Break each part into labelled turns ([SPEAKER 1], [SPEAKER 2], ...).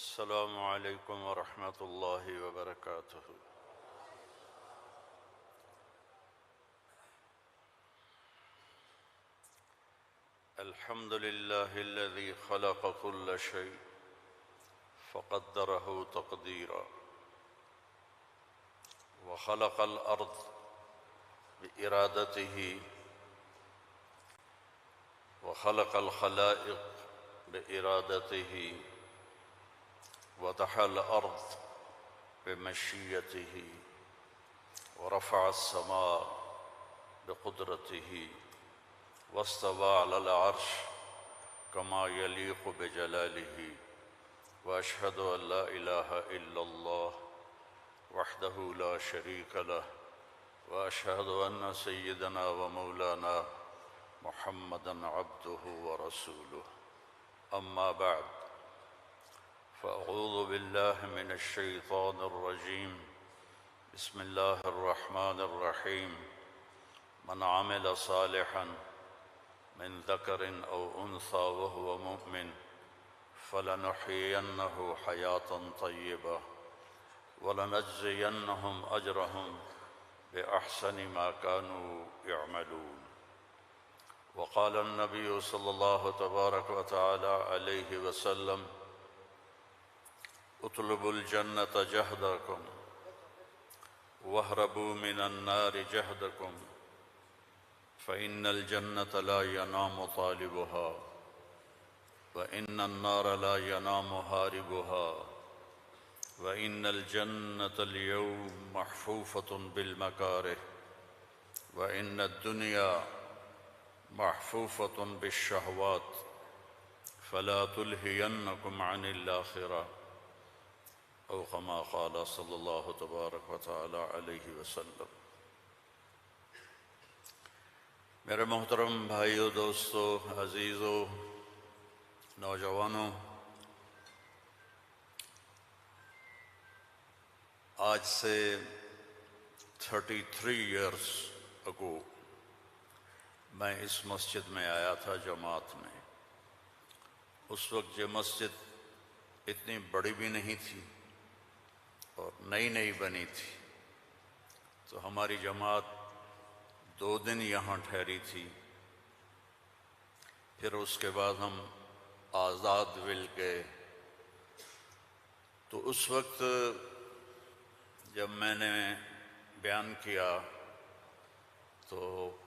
[SPEAKER 1] السلام عليكم ورحمة الله وبركاته. الحمد لله الذي خلق كل شيء فقدره تقديرا، وخلق الأرض بإرادته، وخلق الخلائق بإرادته، وضحى الأرض بمشيته، ورفع السماء بقدرته، واستوى على العرش كما يليق بجلاله. وأشهد أن لا إله إلا الله وحده لا شريك له، وأشهد أن سيدنا ومولانا محمدًا عبده ورسوله. أما بعد، فأعوذ بالله من الشيطان الرجيم. بسم الله الرحمن الرحيم. من عمل صالحا من ذكر أو أنثى وهو مؤمن فلنحيينه حياة طيبة ولنجزينهم أجرهم بأحسن ما كانوا يعملون. وقال النبي صلى الله تبارك وتعالى عليه وسلم: اطلبوا الجنة جهدكم واهربوا من النار جهدكم، فإن الجنة لا ينام طالبها، وإن النار لا ينام هاربها، وإن الجنة اليوم محفوفة بالمكاره، وإن الدنيا محفوفة بالشهوات، فلا تلهينكم عن الآخرة، أو كما قال صلی اللہ تبارک و تعالی علیہ وسلم۔ میرے محترم بھائیو، دوستو، عزیزو، نوجوانوں، آج سے 33 ایئرس اگو میں اس مسجد میں آیا تھا جماعت میں۔ اس وقت یہ مسجد اتنی بڑی بھی نہیں تھی اور نئی بنی تھی، تو ہماری جماعت 2 دن یہاں ٹھہری تھی۔ پھر اس کے بعد ہم آزاد ول گئے۔ تو اس وقت جب میں نے بیان کیا تو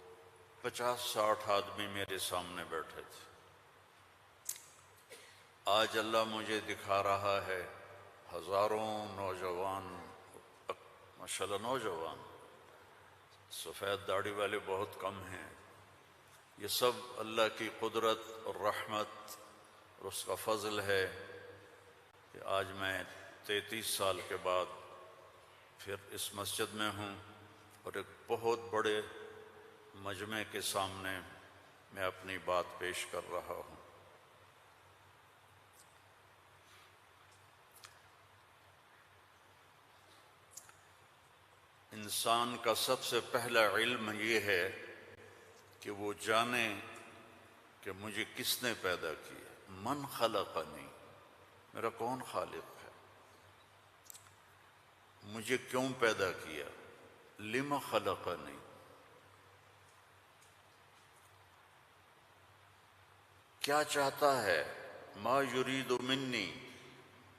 [SPEAKER 1] 50-60 آدمی میرے سامنے بیٹھے تھے۔ آج اللہ مجھے دکھا رہا ہے ہزاروں نوجوان، ماشاءاللہ نوجوان، سفید داڑھی والے بہت کم ہیں۔ یہ سب اللہ کی قدرت اور رحمت اور اس کا فضل ہے کہ آج میں 33 سال کے بعد پھر اس مسجد میں ہوں اور ایک بہت بڑے مجمع کے سامنے میں اپنی بات پیش کر رہا ہوں۔ انسان کا سب سے پہلا علم یہ ہے کہ وہ جانے کہ مجھے کس نے پیدا کیا۔ من خلقنی، میرا کون خالق ہے، مجھے کیوں پیدا کیا، لم خلقنی، کیا چاہتا ہے، ما یرید منی،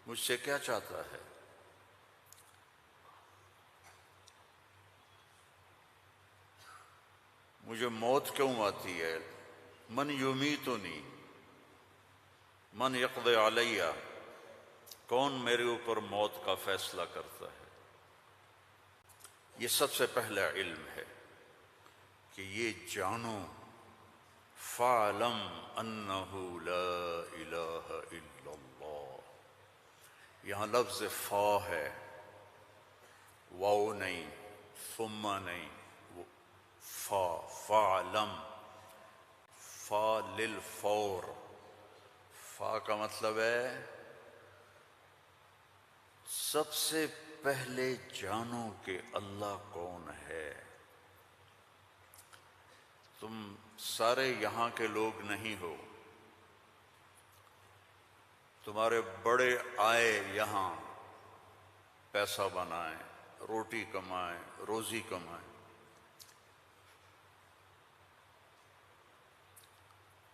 [SPEAKER 1] مجھ سے کیا چاہتا ہے۔ مجھے موت کیوں آتی ہے، من یمیتنی، من یقضی علیہ، کون میرے اوپر موت کا فیصلہ کرتا ہے۔ یہ سب سے پہلا علم ہے کہ یہ جانو، فَاعْلَمْ أَنَّهُ لَا إِلَٰهَ إِلَّا اللَّهُ۔ یہاں لفظ فا ہے، واو نہیں، ثم نہیں، فا، فَاعْلَمْ، فا للفور۔ فا کا مطلب ہے سب سے پہلے جانو کہ اللہ کون ہے۔ تم سارے یہاں کے لوگ نہیں ہو، تمہارے بڑے آئے یہاں پیسہ بنائیں، روٹی کمائیں، روزی کمائیں،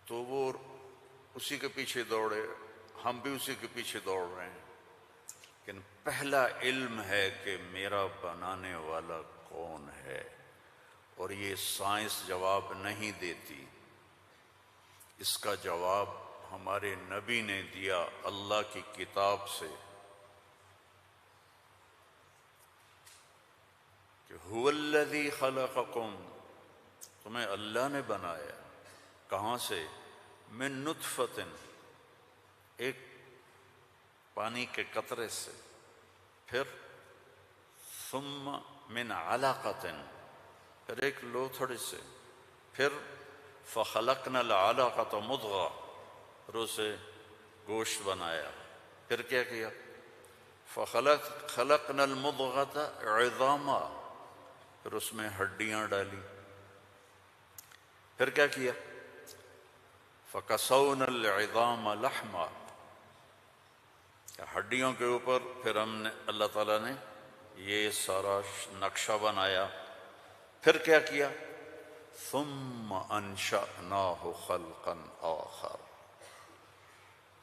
[SPEAKER 1] تو وہ اسی کے پیچھے دوڑے، ہم بھی اسی کے پیچھے دوڑ رہے ہیں، لیکن پہلا علم ہے کہ میرا بنانے والا کون ہے، اور یہ سائنس جواب نہیں دیتی، اس کا جواب ہمارے نبی نے دیا اللہ کی کتاب سے کہ هو الذی خلقکم، تمہیں اللہ نے بنایا، کہاں سے؟ من نطفۃ، ایک پانی کے قطرے سے، پھر ثم من علقۃ، پھر ایک لوتھڑی سے، پھر فخلقنا العلقۃ مضغہ، پھر اسے گوشت بنایا، پھر کیا کیا؟ خلقنا المضغۃ عظاما، پھر اس میں ہڈیاں ڈالی، پھر کیا کیا؟ فکسونا العظام لحما، ہڈیوں کے اوپر پھر ہم نے اللہ تعالیٰ نے یہ سارا نقشہ بنایا، پھر کیا کیا؟ ثم انشأناہ خلقا آخر،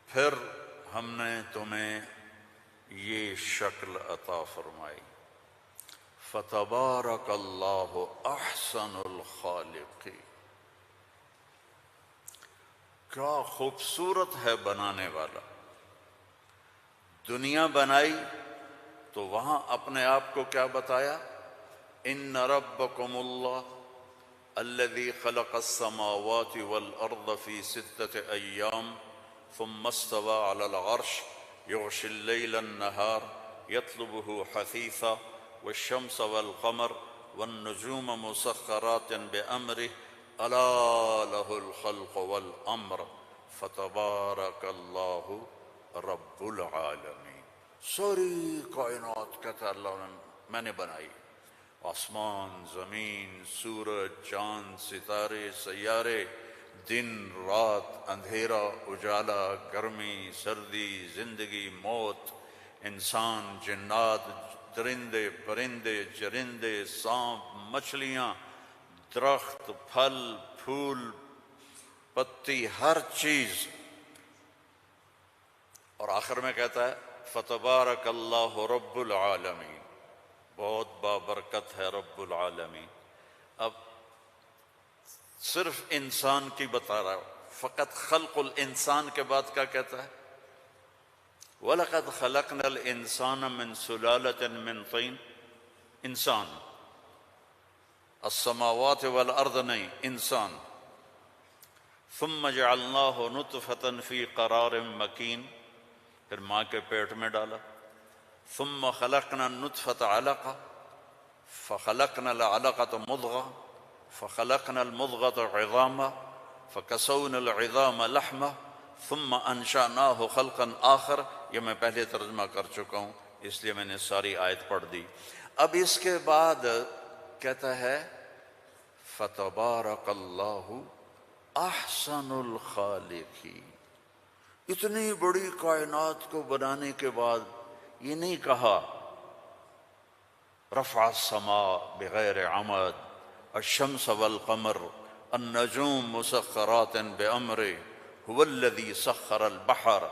[SPEAKER 1] پھر ہم نے تمہیں یہ شکل عطا فرمائی، فتبارک اللہ احسن الخالقین، کیا خوبصورت ہے بنانے والا۔ دنیا بنائی تو وہاں اپنے آپ کو کیا بتایا؟ ان ربکم اللہ الذی خلق السماوات والارض فی 6 ایام ثم استوى على العرش یغشی اللیل النہار یطلبہ حثیثا والشمس والقمر والنجوم مسخرات بأمرہ الا لہ الخلق والامر فتبارک اللہ رب العالمین۔ ساری کائنات کہتا ہے اللہ نے میں نے بنائی، آسمان، زمین، سورج، چاند، ستارے، سیارے، دن، رات، اندھیرا، اجالا، گرمی، سردی، زندگی، موت، انسان، جنات، درندے، پرندے، چرندے، سانپ، مچھلیاں، درخت، پھل، پھول، پتی، ہر چیز، اور آخر میں کہتا ہے فتبارک اللہ رب العالمین، بہت بابرکت ہے رب العالمین۔ اب صرف انسان کی بتا رہا ہوں، فقط خلق الانسان کے بعد کیا کہتا ہے؟ وَلَقَدْ خَلَقْنَا الْإِنسَانَ مِنْ سُلَالَةٍ مِنْ طِينٍ، انسان، السماوات والارض نہیں، انسان، ثم جعلناہ نطفة فی قرار مکین، پھر ماں کے پیٹ میں ڈالا، ثم خلقنا النطفة علقہ فخلقنا العلقة مضغہ فخلقنا المضغة عظاما فکسونا العظام لحما ثم انشأناہ خلقا آخر۔ یہ میں پہلے ترجمہ کر چکا ہوں اس لیے میں نے ساری آیت پڑھ دی۔ اب اس کے بعد کہتا ہے فتبارک اللہ احسن الخالقین۔ اتنی بڑی کائنات کو بنانے کے بعد یہ نہیں کہا رفع السماء بغیر عمد الشمس والقمر النجوم مسخرات بأمره هو الذي سخر البحر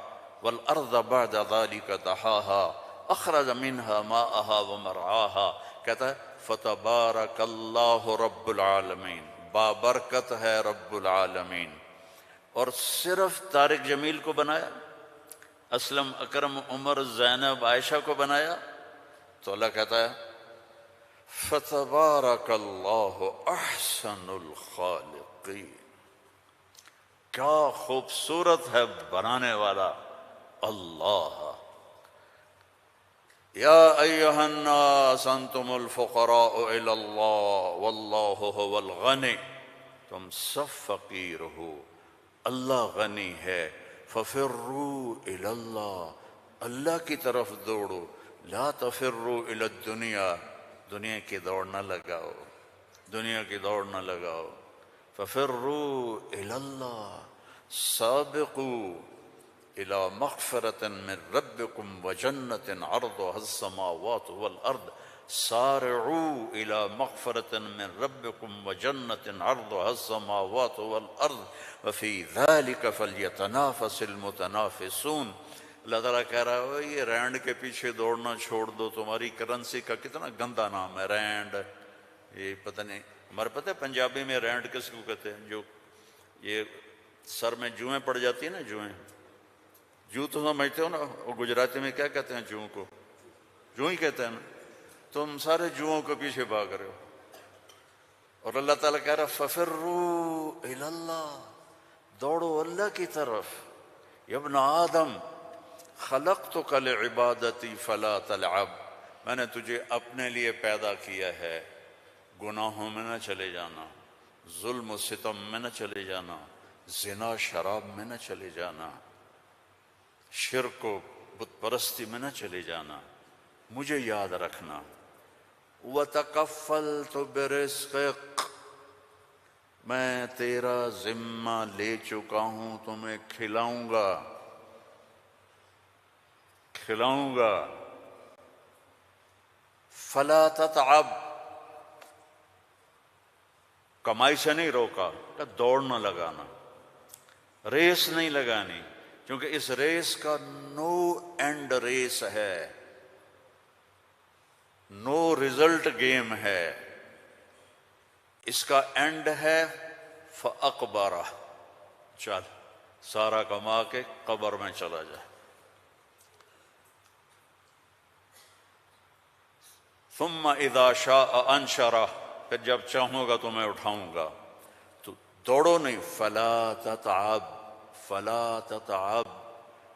[SPEAKER 1] والأرض بعد ذلك دحاها أخرج منها ماءها ومرعاها، کہتا ہے فتبارک اللہ رب العالمین، بابرکت ہے رب العالمین، اور صرف طارق جمیل کو بنایا، اسلم، اکرم، عمر، زینب، عائشہ کو بنایا؟ تو اللہ کہتا ہے فتبارک اللہ احسن الخالقین، کیا خوبصورت ہے بنانے والا اللہ۔ یا ایہا الناس انتم الفقراء الی اللہ واللہ هو الغنی، تم سب فقیر ہو، اللہ غنی ہے، ففروا الی اللہ، اللہ کی طرف دوڑو، لا تفروا الی الدنیا، دنیا کی دوڑ نہ لگاؤ، دنیا کی دوڑ نہ لگاؤ، ففروا الی اللہ، سابقوا إلى مغفرة من ربكم وجنة عرضها السماوات والأرض سارعوا إلى مغفرة من ربكم وجنة عرضها السماوات والأرض وفي ذلك فليتنافس المتنافسون. اللہ تعالیٰ کہہ رہا ہے یہ رینڈ کے پیچھے دوڑنا چھوڑ دو. تمہاری کرنسی کا کتنا گندا نام ہے رینڈ. یہ پتہ نہیں ہمارے پتہ ہے پنجابی میں رینڈ کس کو کہتے ہیں؟ جو یہ سر میں جوئیں پڑ جاتی ہیں نا، جوئیں، جو تو سمجھتے ہو نا، وہ گجراتی میں کیا کہتے ہیں جوؤں کو؟ جو ہی کہتے ہیں نا. تم سارے جوؤں کے پیچھے بھاگ رہے ہو. اور اللہ تعالیٰ کہہ رہا ففروا الی اللہ، دوڑو اللہ کی طرف. یا ابن آدم خلقتک لعبادتی فلا تلعب، میں نے تجھے اپنے لیے پیدا کیا ہے، گناہوں میں نہ چلے جانا، ظلم و ستم میں نہ چلے جانا، زنا شراب میں نہ چلے جانا، شرک و بت پرستی میں نہ چلے جانا، مجھے یاد رکھنا. وَتَكَفَّلْتُ بِرِزْقِكَ، میں تیرا ذمہ لے چکا ہوں، تمہیں کھلاؤں گا کھلاؤں گا. فَلَا تَتْعَبْ، کمائی سے نہیں روکا کہ دوڑ نہ لگانا، ریس نہیں لگانی، کیونکہ اس ریس کا نو اینڈ ریس ہے، نو ریزلٹ گیم ہے. اس کا اینڈ ہے فَأَقْبَرَ، چل سارا کما کے قبر میں چلا جا. ثُمَّ إِذَا شَاءَ أَنشَرَهُ، پھر جب چاہوں گا تو میں اٹھاؤں گا. تو دوڑو نہیں، فَلَا تَتْعَبْ فَلَا تَتْعَبْ،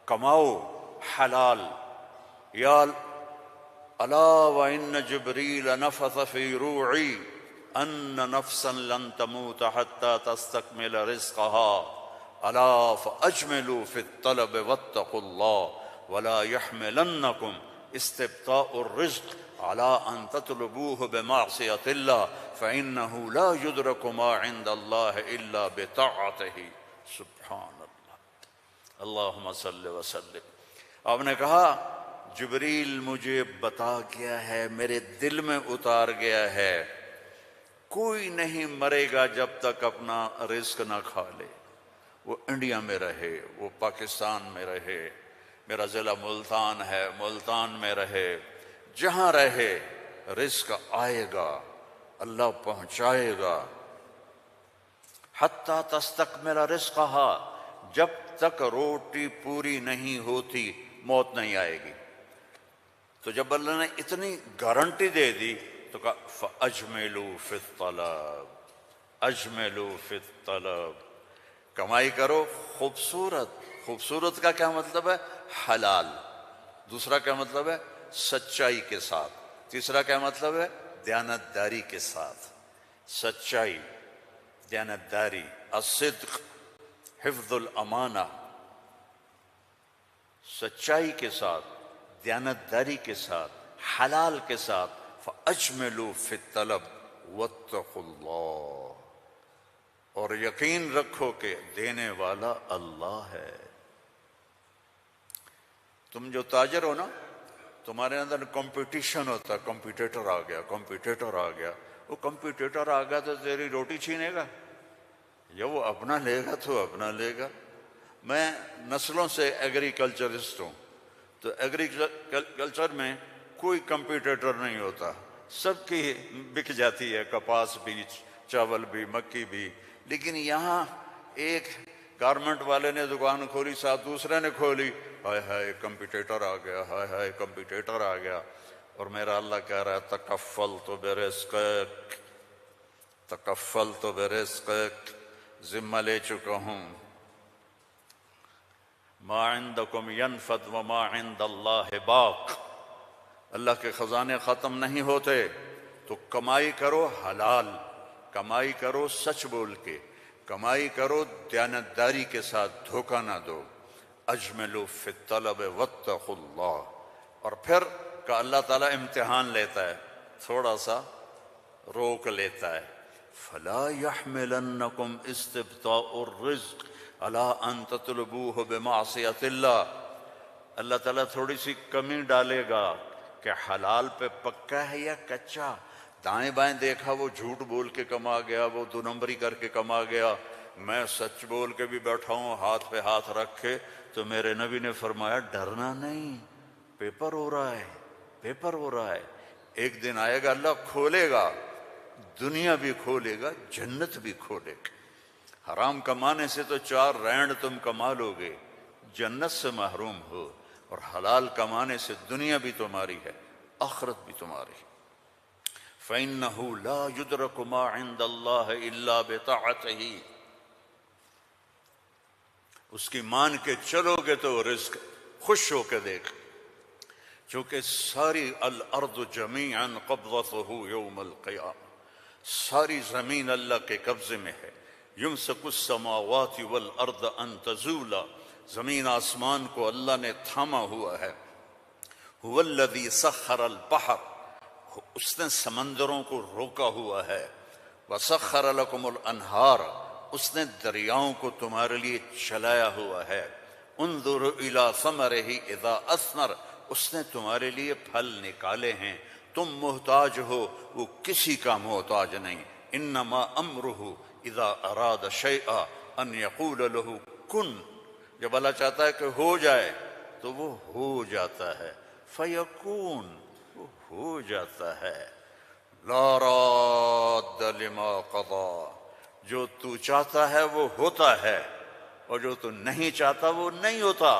[SPEAKER 1] کماؤ حلال. یا الا وان جبریل نفث فی روعی ان نفسا لن تموت حتى تستکمل رزقها الا فاجملوا في الطلب واتقوا الله ولا يحملنكم استبطاء الرزق على ان تطلبوه بمعصية الله فانه لا يدرك ما عند الله الا بطاعته. سبحان اللہ، اللہم صل وسلم. آپ نے کہا جبریل مجھے بتا گیا ہے، میرے دل میں اتار گیا ہے، کوئی نہیں مرے گا جب تک اپنا رزق نہ کھا لے. وہ انڈیا میں رہے، وہ پاکستان میں رہے، میرا ضلع ملتان ہے، ملتان میں رہے، جہاں رہے رزق آئے گا، اللہ پہنچائے گا. حتیٰ تستکمل رزقها، جب تک روٹی پوری نہیں ہوتی موت نہیں آئے گی. تو جب اللہ نے اتنی گارنٹی دے دی تو کہا فَأَجْمِلُوا فِي الطَّلَبِ، اجملوا فی الطلب، کمائی کرو خوبصورت. خوبصورت کا کیا مطلب ہے؟ حلال. دوسرا کیا مطلب ہے؟ سچائی کے ساتھ. تیسرا کیا مطلب ہے؟ دیانتداری کے ساتھ. سچائی، دیانتداری، الصدق، حفظ الامانہ، سچائی کے ساتھ، دیانتداری کے ساتھ، حلال کے ساتھ. فَأَجْمِلُوا فِي الطَّلَبِ وَاتَّقُوا اللَّهَ، اور یقین رکھو کہ دینے والا اللہ ہے. تم جو تاجر ہو نا، تمہارے اندر کمپٹیشن ہوتا ہے، کمپیٹیٹر آ گیا، کمپیٹیٹر آ گیا. وہ کمپیٹیٹر آ گیا تو تیری روٹی چھینے گا، یا وہ اپنا لے گا تو اپنا لے گا. میں نسلوں سے ایگریکلچرسٹ ہوں، تو ایگریکلچر میں کوئی کمپیٹیٹر نہیں ہوتا، سب کی بک جاتی ہے، کپاس بھی، چاول بھی، مکی بھی. لیکن یہاں ایک گارمنٹ والے نے دکان کھولی، ساتھ دوسرے نے کھولی، ہائے ہائے کمپیٹیٹر آ گیا، ہائے ہائے کمپیٹیٹر آ گیا. اور میرا اللہ کہہ رہا ہے تکفلت برزقک، تکفلت برزقک، ذمہ لے چکا ہوں. ما عندکم ینفد وما عند اللہ باق، اللہ کے خزانے ختم نہیں ہوتے. تو کمائی کرو حلال، کمائی کرو سچ بول کے، کمائی کرو دیانتداری کے ساتھ، دھوکہ نہ دو. اجملوا فی الطلب واتقوا اللہ. اور پھر کہ اللہ تعالیٰ امتحان لیتا ہے، تھوڑا سا روک لیتا ہے. فلا يحملنکم استبطاء الرزق الا ان تطلبوه بمعصیت اللہ، اللہ تعالیٰ تھوڑی سی کمی ڈالے گا کہ حلال پہ پکا ہے یا کچا. دائیں بائیں دیکھا وہ جھوٹ بول کے کما گیا، وہ دو نمبری کر کے کما گیا، میں سچ بول کے بھی بیٹھا ہوں ہاتھ پہ ہاتھ رکھ کے. تو میرے نبی نے فرمایا ڈرنا نہیں، پیپر ہو رہا ہے، پیپر ہو رہا ہے. ایک دن آئے گا اللہ کھولے گا، دنیا بھی کھولے گا، جنت بھی کھولے گا. حرام کمانے سے تو 4 رینڈ تم کما لو گے، جنت سے محروم ہو. اور حلال کمانے سے دنیا بھی تمہاری ہے، آخرت بھی تمہاری ہے. فَإِنَّهُ لَا يُدْرَكُ مَا عِندَ اللَّهِ إِلَّا بِطَاعَتِهِ. اس کی مان کے چلو گے تو رزق خوش ہو کے دیکھ. چونکہ ساری الارض جمیعا قبضته یوم القیامہ، ساری زمین اللہ کے قبضے میں ہے. یمسک السماوات والارض ان تزولا، زمین آسمان کو اللہ نے تھاما ہوا ہے. هو الذی سخر البحر، اس نے سمندروں کو روکا ہوا ہے. وسخر لکم الانہار، اس نے دریاؤں کو تمہارے لیے چلایا ہوا ہے. انظر الی ثمرہ اذا اثمر، اس نے تمہارے لیے پھل نکالے ہیں. تم محتاج ہو، وہ کسی کا محتاج نہیں. انما امرہ اذا اراد شیئا ان یقول له کن، جب اللہ چاہتا ہے کہ ہو جائے تو وہ ہو جاتا ہے. فیکون، وہ ہو جاتا ہے. لا راد لما قضا، جو تو چاہتا ہے وہ ہوتا ہے، اور جو تو نہیں چاہتا وہ نہیں ہوتا.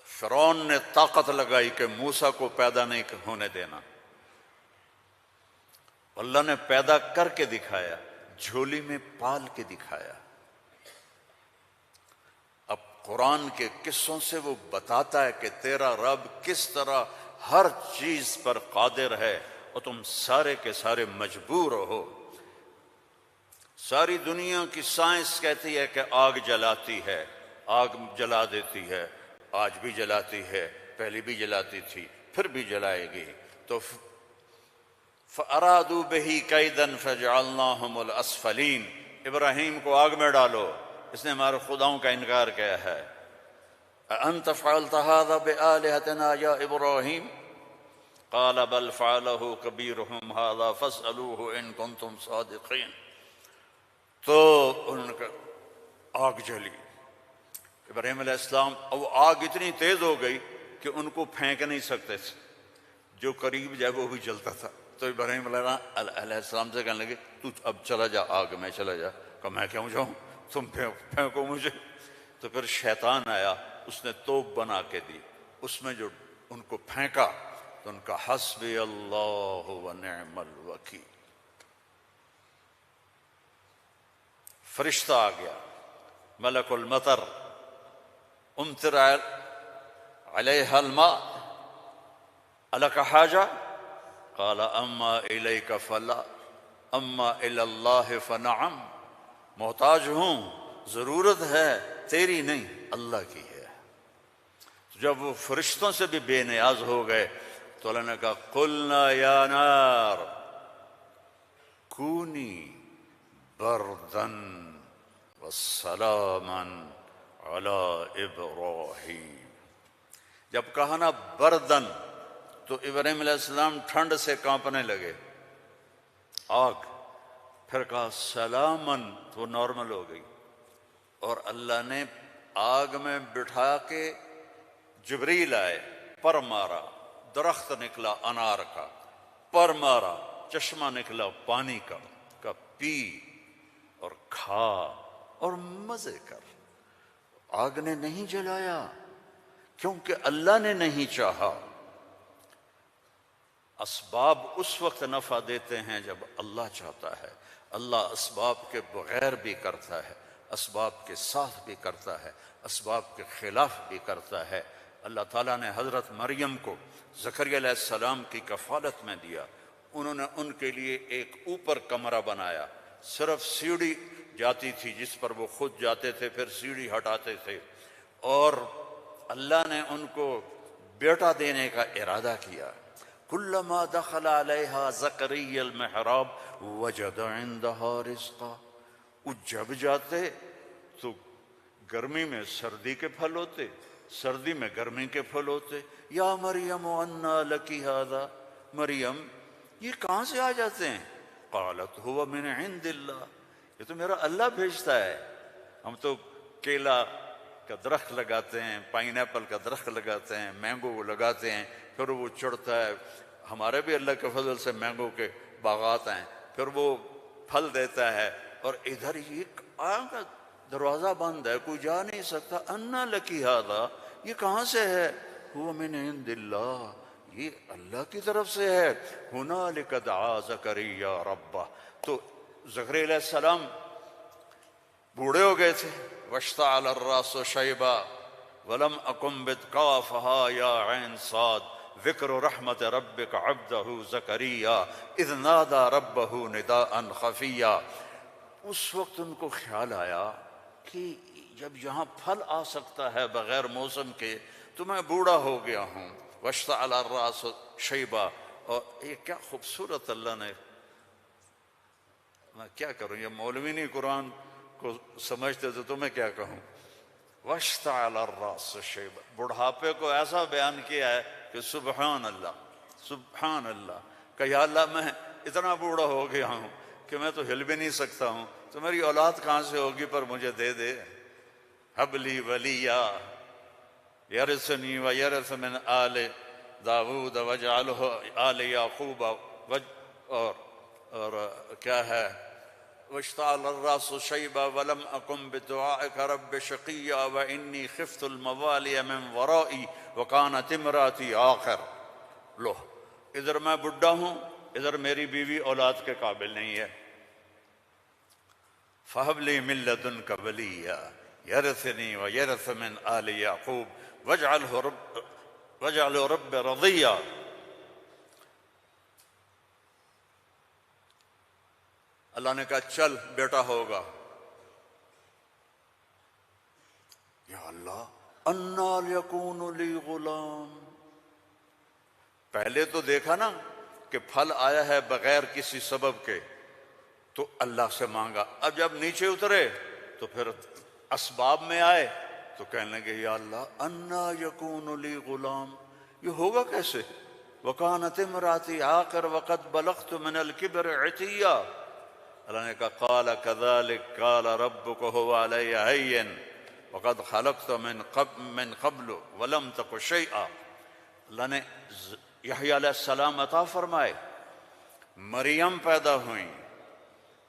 [SPEAKER 1] فرعون نے طاقت لگائی کہ موسیٰ کو پیدا نہیں ہونے دینا. اللہ نے پیدا کر کے دکھایا، جھولی میں پال کے دکھایا. اب قرآن کے قصوں سے وہ بتاتا ہے کہ تیرا رب کس طرح ہر چیز پر قادر ہے، اور تم سارے کے سارے مجبور ہو. ساری دنیا کی سائنس کہتی ہے کہ آگ جلاتی ہے، آگ جلا دیتی ہے، آج بھی جلاتی ہے، پہلے بھی جلاتی تھی، پھر بھی جلائے گی. تو فَأَرَادُوا بِهِ كَيْدًا فَجَعَلْنَاهُمُ الْأَسْفَلِينَ، ابراہیم کو آگ میں ڈالو، اس نے ہمارے خداؤں کا انکار کیا ہے. أَأَنْتَ فَعَلْتَ هَذَا بِآلِهَتِنَا يَا إِبْرَاهِيمُ قَالَ بَلْ فَعَلَهُ كَبِيرُهُمْ هَذَا فَاسْأَلُوهُ إِن كُنتُمْ صَادِقِينَ. تو ان کا آگ جلی. ابراہیم علیہ السلام، وہ آگ اتنی تیز ہو گئی کہ ان کو پھینک نہیں سکتے تھے، جو قریب جائے وہ بھی جلتا تھا. تو ابراہیم علیہ السلام سے کہنے لگے تو اب چلا جا آگ میں، چلا جا. کہ میں کیوں جاؤں، تم پھینکو مجھے. تو پھر شیطان آیا، اس نے توپ بنا کے دی، اس میں جو ان کو پھینکا تو ان کا حسبی اللہ و نعم الوکیل. فرشتہ آ گیا، ملک المطر، امطر علیہ الماء الک حاجہ قال اما الیک فلا اما الی اللہ فنعم. محتاج ہوں، ضرورت ہے، تیری نہیں، اللہ کی ہے. جب وہ فرشتوں سے بھی بے نیاز ہو گئے تو اللہ نے کہا قلنا یا نار کونی بردن وسلاما علی ابراہیم. جب کہا نا بردن تو ابراہیم علیہ السلام ٹھنڈ سے کانپنے لگے، آگ. پھر کہا سلامن تو نارمل ہو گئی. اور اللہ نے آگ میں بٹھا کے جبریل آئے، پر مارا، درخت نکلا انار کا، پر مارا، چشمہ نکلا پانی کا، پی اور کھا اور مزے کر. آگ نے نہیں جلایا کیونکہ اللہ نے نہیں چاہا. اسباب اس وقت نفع دیتے ہیں جب اللہ چاہتا ہے. اللہ اسباب کے بغیر بھی کرتا ہے، اسباب کے ساتھ بھی کرتا ہے، اسباب کے خلاف بھی کرتا ہے. اللہ تعالیٰ نے حضرت مریم کو زکریا علیہ السلام کی کفالت میں دیا. انہوں نے ان کے لیے ایک اوپر کمرہ بنایا، صرف سیڑھی جاتی تھی جس پر وہ خود جاتے تھے، پھر سیڑھی ہٹاتے تھے. اور اللہ نے ان کو بیٹا دینے کا ارادہ کیا. کلما دخل علیہا زکریا المحراب وجد عندہا رزقا، وہ جب جاتے تو گرمی میں سردی کے پھل ہوتے، سردی میں گرمی کے پھل ہوتے۔ یا مریم انا لکی ھذا، مریم یہ کہاں سے آ جاتے ہیں؟ قالت هو من عند اللہ، یہ تو میرا اللہ بھیجتا ہے۔ ہم تو کیلا کا درخت لگاتے ہیں، پائن ایپل کا درخت لگاتے ہیں، مینگو لگاتے ہیں، پھر وہ چڑھتا ہے۔ ہمارے بھی اللہ کے فضل سے مینگو کے باغات ہیں، پھر وہ پھل دیتا ہے۔ اور ادھر یہ آگا دروازہ بند ہے، کوئی جا نہیں سکتا۔ انا لکی ھذا، یہ کہاں سے ہے؟ هو من عند اللہ، یہ اللہ کی طرف سے ہے۔ ہنالک دعا زکریا ربہ، تو زکریا علیہ السلام بوڑھے ہو گئے تھے۔ واشتعل الراس شیبا ولم اکن بتقافها یا عین صاد ذکر رحمت ربک عبدہ زکریا اذ نادى ربہ نداء خفیا۔ اس وقت ان کو خیال آیا کہ جب یہاں پھل آ سکتا ہے بغیر موسم کے تو میں بوڑھا ہو گیا ہوں۔ واشتعل الراس شیبا، اور یہ کیا خوبصورت اللہ نے، میں کیا کروں، یہ مولوی نہیں قرآن کو سمجھتے تو میں کیا کہوں۔ واشتعل الراس شیبا، بڑھاپے کو ایسا بیان کیا ہے کہ سبحان اللہ، سبحان اللہ، کہ یا اللہ میں اتنا بوڑھا ہو گیا ہوں کہ میں تو ہل بھی نہیں سکتا ہوں، تو میری اولاد کہاں سے ہوگی، پر مجھے دے دے۔ ہب لی ولیا یرثنی ویرث من آل داود واجعلہ آل یعقوب، اور کیا ہے، واشتعل الراس شیبا ولم اکن بدعائک رب شقیا وانی خفت الموالی من ورائی وکانت امراتی آخر۔ لو ادھر میں بڈھا ہوں، ادھر میری بیوی اولاد کے قابل نہیں ہے۔ فہب لی من لدنک ولیا یرثنی ویرث من آل یعقوب واجعلہ رب رضیا۔ اللہ نے کہا چل بیٹا ہوگا۔ یا اللہ انا یکون لی غلام، پہلے تو دیکھا نا کہ پھل آیا ہے بغیر کسی سبب کے، تو اللہ سے مانگا۔ اب جب نیچے اترے تو پھر اسباب میں آئے تو کہنے لگے یا اللہ انا یکون لی غلام، یہ ہوگا کیسے؟ وکانت امراتی عاقر وقد بلغت من الکبر عتیا۔ اللہ نے کہا قال کذلک قال ربک هو علی ہین وقد خلقت من قبل ولم تک شیئا۔ اللہ نے یحییٰ علیہ السلام عطا فرمائے، مریم پیدا ہوئیں،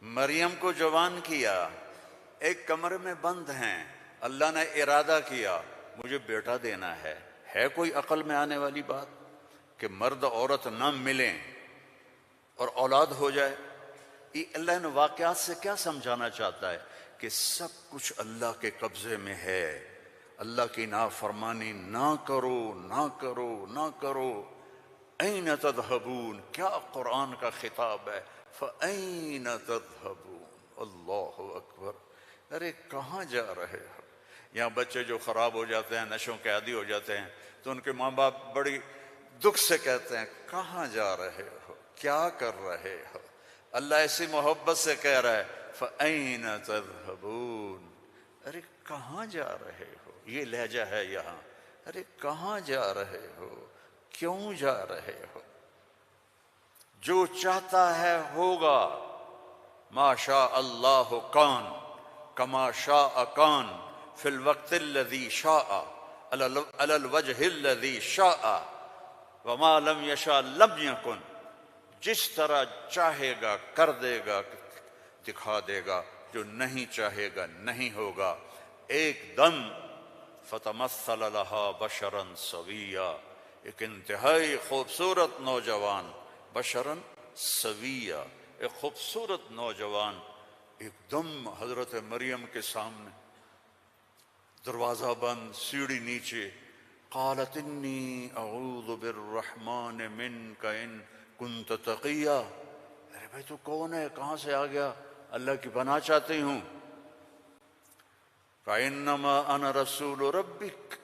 [SPEAKER 1] مریم کو جوان کیا، ایک کمرے میں بند ہیں، اللہ نے ارادہ کیا مجھے بیٹا دینا ہے کوئی عقل میں آنے والی بات کہ مرد عورت نہ ملیں اور اولاد ہو جائے؟ یہ اللہ ان واقعات سے کیا سمجھانا چاہتا ہے؟ کہ سب کچھ اللہ کے قبضے میں ہے، اللہ کی نافرمانی نہ کرو، نہ کرو، نہ کرو۔ این تذہبون، کیا قرآن کا خطاب ہے، فَأَيْنَ تَذْهَبُونَ، اللہ اکبر، ارے کہاں جا رہے ہو؟ یہاں بچے جو خراب ہو جاتے ہیں، نشوں کے عادی ہو جاتے ہیں، تو ان کے ماں باپ بڑی دکھ سے کہتے ہیں کہاں جا رہے ہو، کیا کر رہے ہو؟ اللہ ایسی محبت سے کہہ رہا ہے فَأَيْنَ تَذْهَبُونَ، ارے کہاں جا رہے ہو؟ یہ لہجہ ہے یہاں، ارے کہاں جا رہے ہو، کیوں جا رہے ہو؟ جو چاہتا ہے ہوگا، ما شاء اللہ کان کما شاء کان فی الوقت الذی شاء علی الوجہ الذی شاء وما لم یشاء لم یکن، جس طرح چاہے گا کر دے گا، دکھا دے گا، جو نہیں چاہے گا نہیں ہوگا۔ ایک دم فتمثل لها بشرا سویا، ایک انتہائی خوبصورت نوجوان، بشرا سویا، ایک خوبصورت نوجوان ایک دم حضرت مریم کے سامنے، دروازہ بند، سیڑھی نیچے۔ قالت انی اعوذ بالرحمن منک ان کنت تقیا، ارے بھائی تو کون ہے، کہاں سے آ گیا؟ اللہ کی پناہ چاہتی ہوں۔ فَإِنَّمَا أَنَا رَسُولُ رَبِّكَ،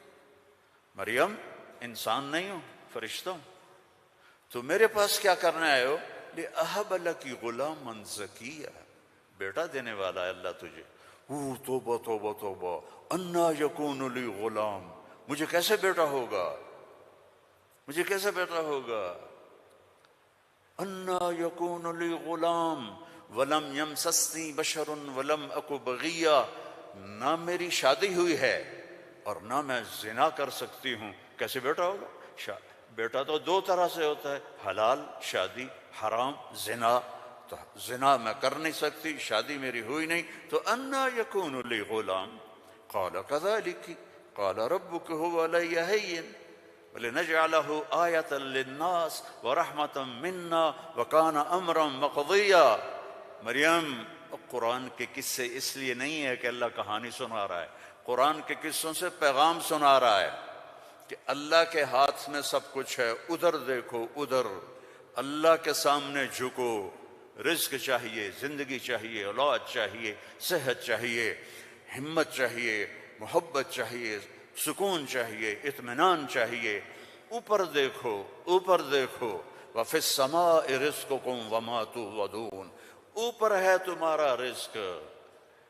[SPEAKER 1] مریم انسان نہیں ہوں، فرشتہ ہوں۔ تو میرے پاس کیا کرنے آئے ہو؟ لِأَهَبَ لَكِ غُلَامًا زَكِيًّا، بیٹا دینے والا ہے اللہ تجھے۔ توبہ توبہ توبہ، اَنَّا يَكُونُ لِي غلام، مجھے کیسے بیٹا ہوگا، مجھے کیسے بیٹا ہوگا؟ اَنَّا يَكُونُ لِي غلام وَلَمْ يَمْسَسْنِي بَشَرٌ وَلَمْ أَكُ بَغِيًّا، نہ میری شادی ہوئی ہے اور نہ میں زنا کر سکتی ہوں، کیسے بیٹا ہوگا؟ بیٹا تو دو طرح سے ہوتا ہے، حلال شادی، حرام زنا۔ تو زنا میں کر نہیں سکتی، شادی میری ہوئی نہیں، تو اَنَّا يَكُونُ لِي غلام قَالَ كَذَلِكِ قَالَ رَبُّكَ هُوَ عَلَيَّ هَيِّنٌ وَلِنَجْعَلَهُ آيَةً لِلنَّاسِ وَرَحْمَةً مِنَّا وَكَانَ أَمْرًا مَقْضِيًّا۔ مریم، قرآن کے قصے اس لیے نہیں ہے کہ اللہ کہانی سنا رہا ہے، قرآن کے قصوں سے پیغام سنا رہا ہے کہ اللہ کے ہاتھ میں سب کچھ ہے، ادھر دیکھو ادھر، اللہ کے سامنے جھکو، رزق چاہیے، زندگی چاہیے، اولاد چاہیے، صحت چاہیے، ہمت چاہیے، محبت چاہیے، سکون چاہیے، اطمینان چاہیے، اوپر دیکھو اوپر دیکھو۔ وَفِي السَّمَاءِ رِزْقُكُمْ وَمَا تُوعَدُونَ، اوپر ہے تمہارا رزق،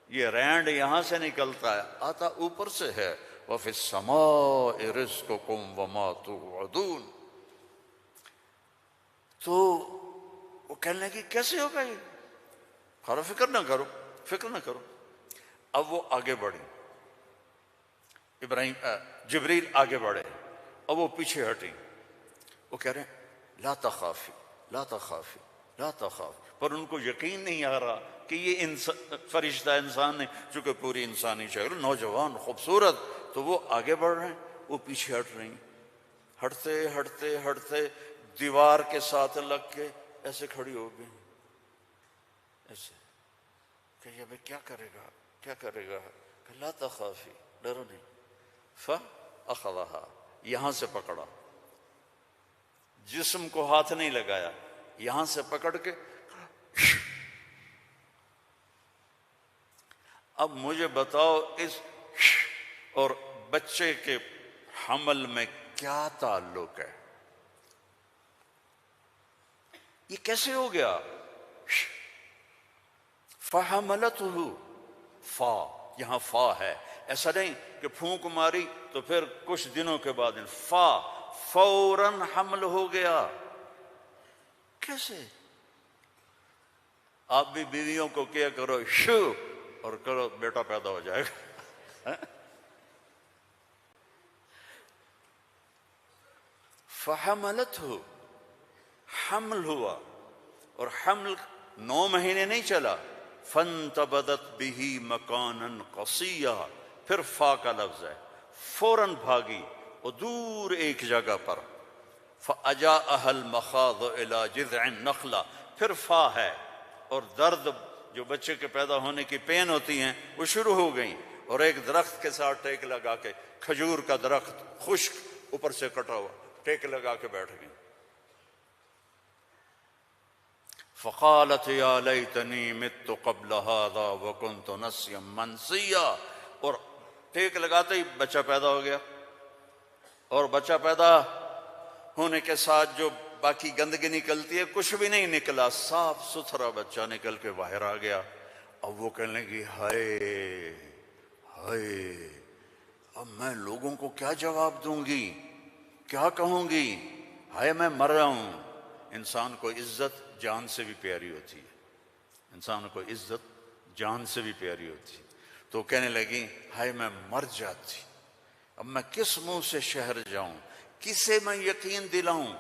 [SPEAKER 1] یہ رینڈ یہاں سے نکلتا ہے، آتا اوپر سے ہے۔ وَفِي السَّمَاءِ رِزْقُكُمْ وَمَا تُوعَدُونَ۔ تو وہ کہنے لگی کیسے ہوگا یہ؟ کہا فکر نہ کرو، فکر نہ کرو۔ اب وہ آگے بڑھی، جبریل آگے بڑھے، اب وہ پیچھے ہٹیں، وہ کہہ رہے ہیں لا تخافی لا تخافی لا تخافی، پر ان کو یقین نہیں آ رہا کہ یہ فرشتہ انسان ہے، چونکہ پوری انسانی شکل، نوجوان خوبصورت، تو وہ آگے بڑھ رہے ہیں، وہ پیچھے ہٹ رہی ہیں، ہٹتے ہٹتے ہٹتے دیوار کے ساتھ لگ کے ایسے کھڑی ہو گئی، ایسے کہ یہ بھئی کیا کرے گا کیا کرے گا؟ کہ لا تخافی، ڈرو نہیں۔ فَأَخَذَهَا، یہاں سے پکڑا، جسم کو ہاتھ نہیں لگایا، یہاں سے پکڑ کے۔ اب مجھے بتاؤ اس اور بچے کے حمل میں کیا تعلق ہے؟ یہ کیسے ہو گیا؟ فَحَمَلَتْهُ، فا، یہاں فا ہے، ایسا نہیں کہ پھونک ماری تو پھر کچھ دنوں کے بعد فا، فوراً حمل ہو گیا۔ کیسے؟ آپ بھی بیویوں کو کیا کرو شو اور کرو بیٹا پیدا ہو جائے گا۔ فَحَمَلَتْهُ، حمل ہوا، اور حمل 9 مہینے نہیں چلا۔ فَانْتَبَذَتْ بِهِ مَكَانًا قَصِيًّا، پھر فا کا لفظ ہے، فوراً بھاگی اور دور ایک جگہ پر۔ فَأَجَاءَهَا الْمَخَاضُ إِلَى جِذْعِ النَّخْلَةِ، پھر فا ہے، اور درد جو بچے کے پیدا ہونے کی پین ہوتی ہیں وہ شروع ہو گئیں، اور ایک درخت کے ساتھ ٹیک لگا کے، کھجور کا درخت خشک اوپر سے کٹا ہوا، ٹیک لگا کے بیٹھ گئی۔ فقالت یا لیتنی مت قبل هذا وکنت نسیا منسیا، اور ٹیک لگاتے ہی بچہ پیدا ہو گیا، اور بچہ پیدا ہونے کے ساتھ جو باقی گندگی نکلتی ہے کچھ بھی نہیں نکلا، صاف ستھرا بچہ نکل کے باہر آ گیا۔ اب وہ کہنے لگی ہائے ہائے، اب میں لوگوں کو کیا جواب دوں گی، کیا کہوں گی، ہائے میں مر رہا ہوں۔ انسان کو عزت جان سے بھی پیاری ہوتی ہے، انسان کو عزت جان سے بھی پیاری ہوتی ہے۔ تو کہنے لگی ہائے میں مر جاتی، اب میں کس منہ سے شہر جاؤں، کسے میں یقین دلاؤں۔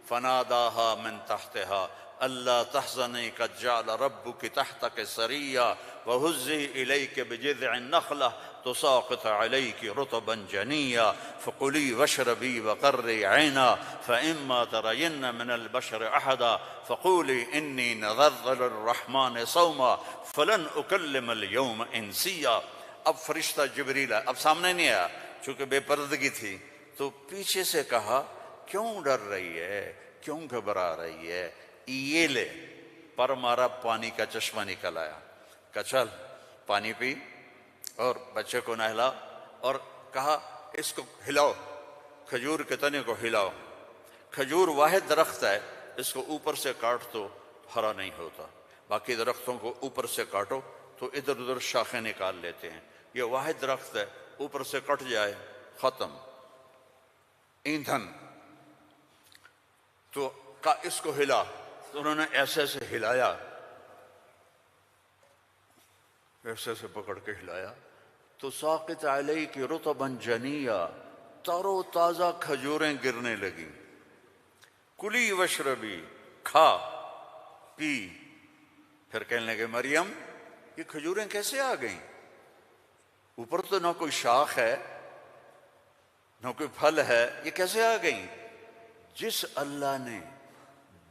[SPEAKER 1] فناداها من تحتها الا تحزني قد جعل ربك تحتك سريا وهزي اليك بجذع النخله تساقط عليك رطبا جنيا فكلي واشربي وقري عينا فإما ترين من البشر أحدا فقولي إني نذرت للرحمن صوما فلن أكلم اليوم إنسيا۔ اب فرشتہ جبریل اب سامنے نہیں آیا، چونکہ بے پردگی تھی، تو پیچھے سے کہا کیوں ڈر رہی ہے، کیوں گھبرا رہی ہے، یہ لے، پر مارا، پانی کا چشمہ نکل آیا، کہا چل پانی پی اور بچے کو نہلا، اور کہا اس کو ہلاؤ، کھجور کے تنے کو ہلاؤ، کھجور واحد درخت ہے، اس کو اوپر سے کاٹ تو ہرا نہیں ہوتا، باقی درختوں کو اوپر سے کاٹو تو ادھر ادھر شاخیں نکال لیتے ہیں، یہ واحد درخت ہے، اوپر سے کٹ جائے ختم، ایندھن۔ تو اس کو ہلا، تو انہوں نے ایسے ایسے ہلایا، ایسے ایسے پکڑ کے ہلایا تو ساقط علیہ کی رطبا جنیا، تر و تازہ کھجوریں گرنے لگیں۔ کلی وشربی، کھا پی۔ پھر کہنے لگے مریم یہ کھجوریں کیسے آ گئیں؟ اوپر تو نہ کوئی شاخ ہے نہ کوئی پھل ہے، یہ کیسے آ گئیں؟ جس اللہ نے